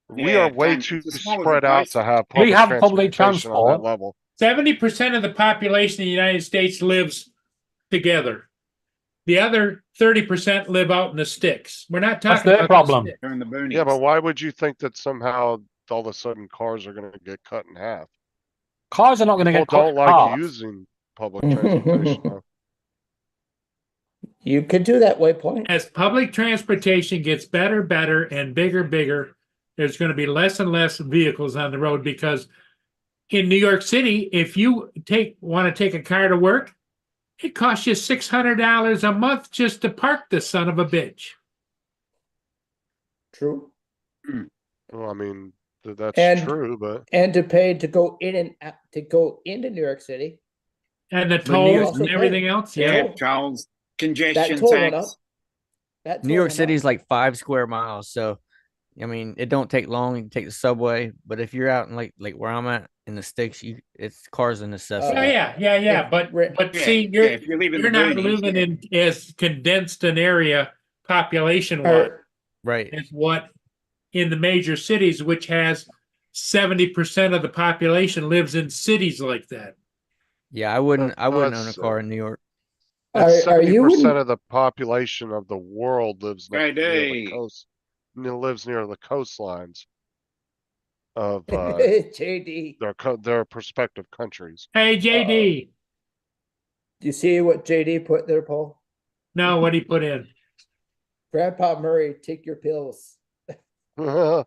We Yeah, are way and too it's a smaller spread out device. to have We have public transportation on that transport. level. 70% of the population of the United States lives together. The other 30% live out in the sticks. We're not That's talking their about the problem. sticks. They're in the boonies. Yeah, but why would you think that somehow all of a sudden cars are going to get cut in half? Cars are not going to People get cut don't in like half. using public transportation. though. You could do that, Waypoint. As public transportation gets better, and bigger, there's going to be less and less vehicles on the road because in New York City, if you want to take a car to work, It costs you $600 a month just to park the son of a bitch. True. Well, I mean, that's And- true, but And to pay to go in and out, to go into New York City. And the But New York- tolls and everything else. Yeah, Yeah. tolls, That congestion toll went up. tax. That New toll York went City up. is like 5 square miles, so I mean, it don't take long. You can take the subway, but if you're out in like where I'm at in the sticks, it's cars a necessity. Oh yeah, yeah, yeah. If But re- but Yeah, see, yeah, if you live in you're the not boonies, living yeah. in as condensed an area population wise Or- Right. as what in the major cities, which has 70% of the population lives in cities like that. Yeah, I wouldn't own a that's, car in New York. that's Are you 70% in- of the population of the world lives near the Friday. coast. Lives near the coastlines of JD, their prospective countries. Hey JD, do you see what JD put there, Paul? no, what he put in? Grandpa Murray, take your pills. Hey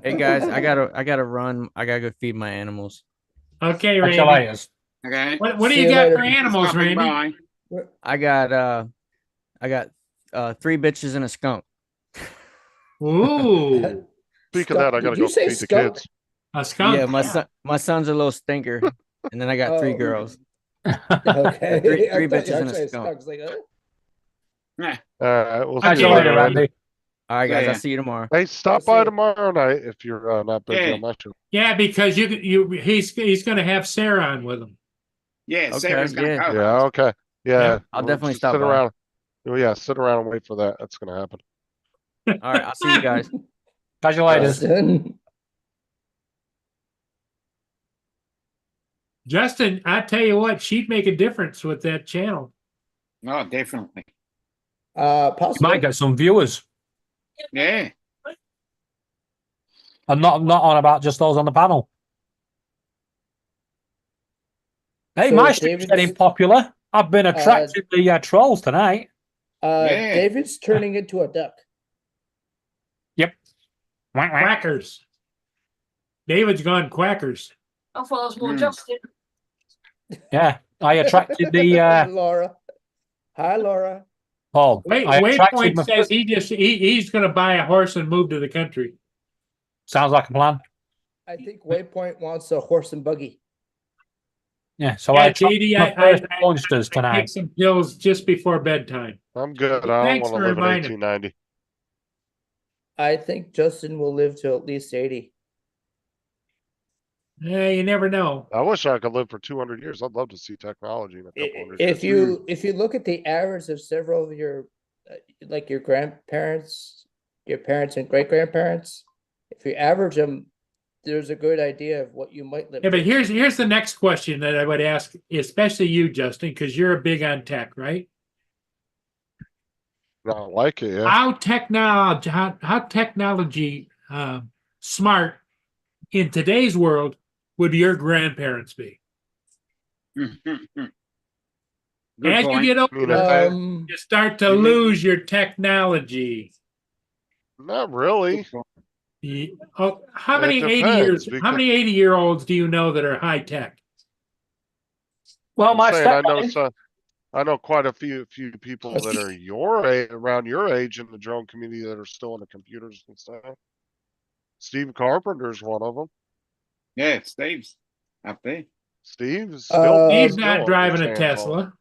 guys, I gotta run. I gotta go feed my animals. Okay, Catch you Randy. later. Okay. What do See you you got later. for animals, Stopping Randy? by. I got 3 bitches and a skunk. Ooh, Speak of that, I Did gotta you go say feed the skunk? kids. a skunk. Yeah, my son's a little stinker, and then I got 3 Oh. girls. Okay. Three I thought you bitches were and a saying skunk. I was like, Yeah. All right, we'll Catch see you you later, later, Randy. Randy. All right, guys, Yeah. I'll see you tomorrow. Hey, stop I'll see by you. tomorrow night if you're not busy Yeah. on my show. Yeah, because he's going to have Sarah on with him. Yeah, Okay, Sarah's gonna yeah. co-host. Yeah, okay. Yeah, I'll we'll definitely just stop sit by. around. Oh, yeah, sit around and wait for that. That's gonna happen. All right, I'll see you guys. Catch you later. Justin. Justin, I tell you what, she'd make a difference with that channel. Oh, definitely. You Possibly. might get some viewers. Yeah. And not on about just those on the panel. Hey, So my stream's David's- getting popular. I've been attracting the trolls tonight. Yeah. David's turning into a duck. Quackers. David's gone quackers. I thought I was more Hmm. Justin. Yeah, I attracted the Laura. Hi, Laura. Paul. Wait, I attracted Waypoint my says he's going to buy a horse and move to the country. Sounds like a plan. I think Waypoint wants a horse and buggy. Yeah, so Yeah, I attracted JD, my first monsters I tonight. take some pills just before bedtime. I'm good. I don't Thanks wanna for live at reminding. 1890. I think Justin will live to at least 80. Yeah, you never know. I wish I could live for 200 years. I'd love to see technology in a couple hundred If years. you look at the average of several of your like your grandparents, your parents and great grandparents, if you average them, there's a good idea of what you might live. Yeah, but to. here's the next question that I would ask, especially you, Justin, because you're big on tech, right? Not like it, yeah. How technology smart in today's world would your grandparents be? Good As you point. get I older, mean, I- you start to You mean- lose your technology. not really. How It many 80 depends, years? How because- many 80-year-olds do you know that are high tech? Well, I'm my saying I know stepdad, some. I know quite a few people that are your age, around your age in the drone community that are still on the computers and stuff. Steve Carpenter's one of them. Yeah, Steve's up there. Steve's still. He's still not driving a understands all- Tesla.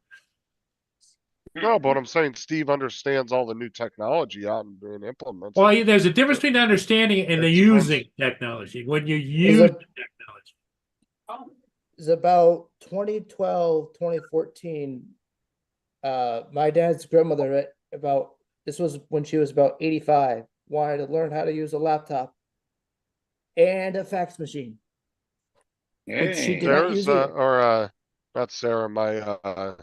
No, but I'm saying Steve understands all the new technology out and being implemented. Well, there's a difference between understanding and the It's using technology. When you use it- the technology. It's about 2012, 2014. My dad's grandmother this was when she was about 85, wanted to learn how to use a laptop and a fax machine. But she Yeah. did not use There's either. not Sarah, my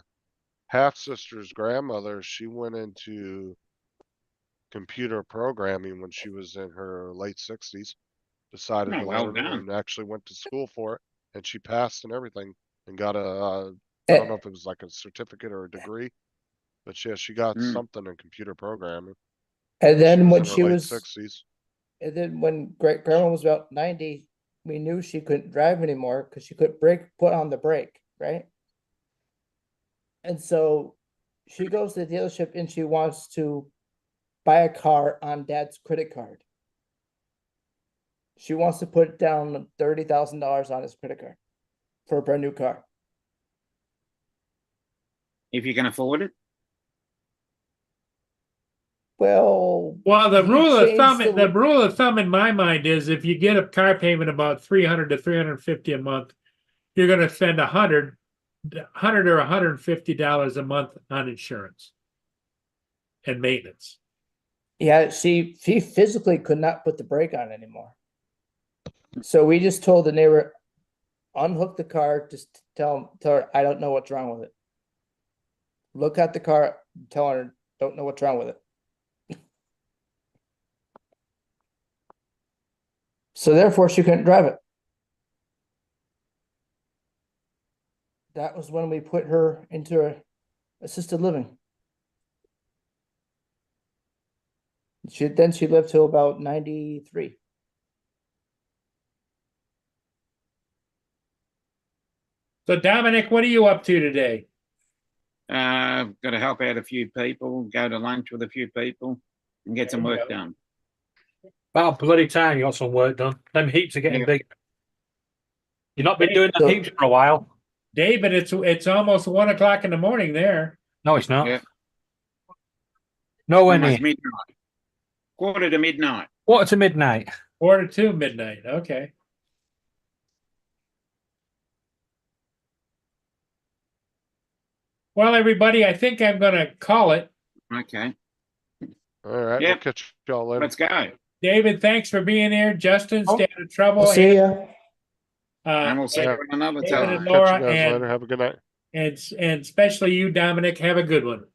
half sister's grandmother. She went into computer programming when she was in her late 60s. Decided Oh, to well learn it done. and actually went to school for it, and she passed and everything and got I Eh, don't know if it was like a certificate or a degree, but she got Mm. something in computer programming. And then when in her she late was 60s. And then when great grandma was about 90, we knew she couldn't drive anymore because she couldn't put on the brake, right? And so she goes to the dealership and she wants to buy a car on dad's credit card. She wants to put down $30,000 on his credit card for a brand new car. If you can afford it. Well, Well, the you rule of changed thumb, the the ru- rule of thumb in my mind is if you get a car payment about 300 to 350 a month, you're going to spend $100 or $150 a month on insurance and maintenance. Yeah, she physically could not put the brake on anymore. So we just told the neighbor, unhook the car, just tell her I don't know what's wrong with it. Look at the car, tell her don't know what's wrong with it. So therefore she couldn't drive it. That was when we put her into assisted living. She lived till about 93. So Dominic, what are you up to today? Got to help out a few people, go to lunch with a few people, and get some There you work go. done. About bloody time you got some work done. Them heaps are getting Yeah. big. You've not been doing the So- heaps for a while. David, it's almost 1 o'clock in the morning there. No, it's not. Yeah. Nowhere Almost near. midnight. Quarter to midnight. Quarter to midnight. 1:45 midnight. Okay. Well, everybody, I think I'm going to call it. Okay, All right, Yep. we'll catch y'all later. let's go. David, thanks for being here. Justin, stay out of trouble. We'll see ya. And we'll see yeah. you another David and time. Laura Catch you guys and- later. Have a good night. and especially you, Dominic. Have a good one.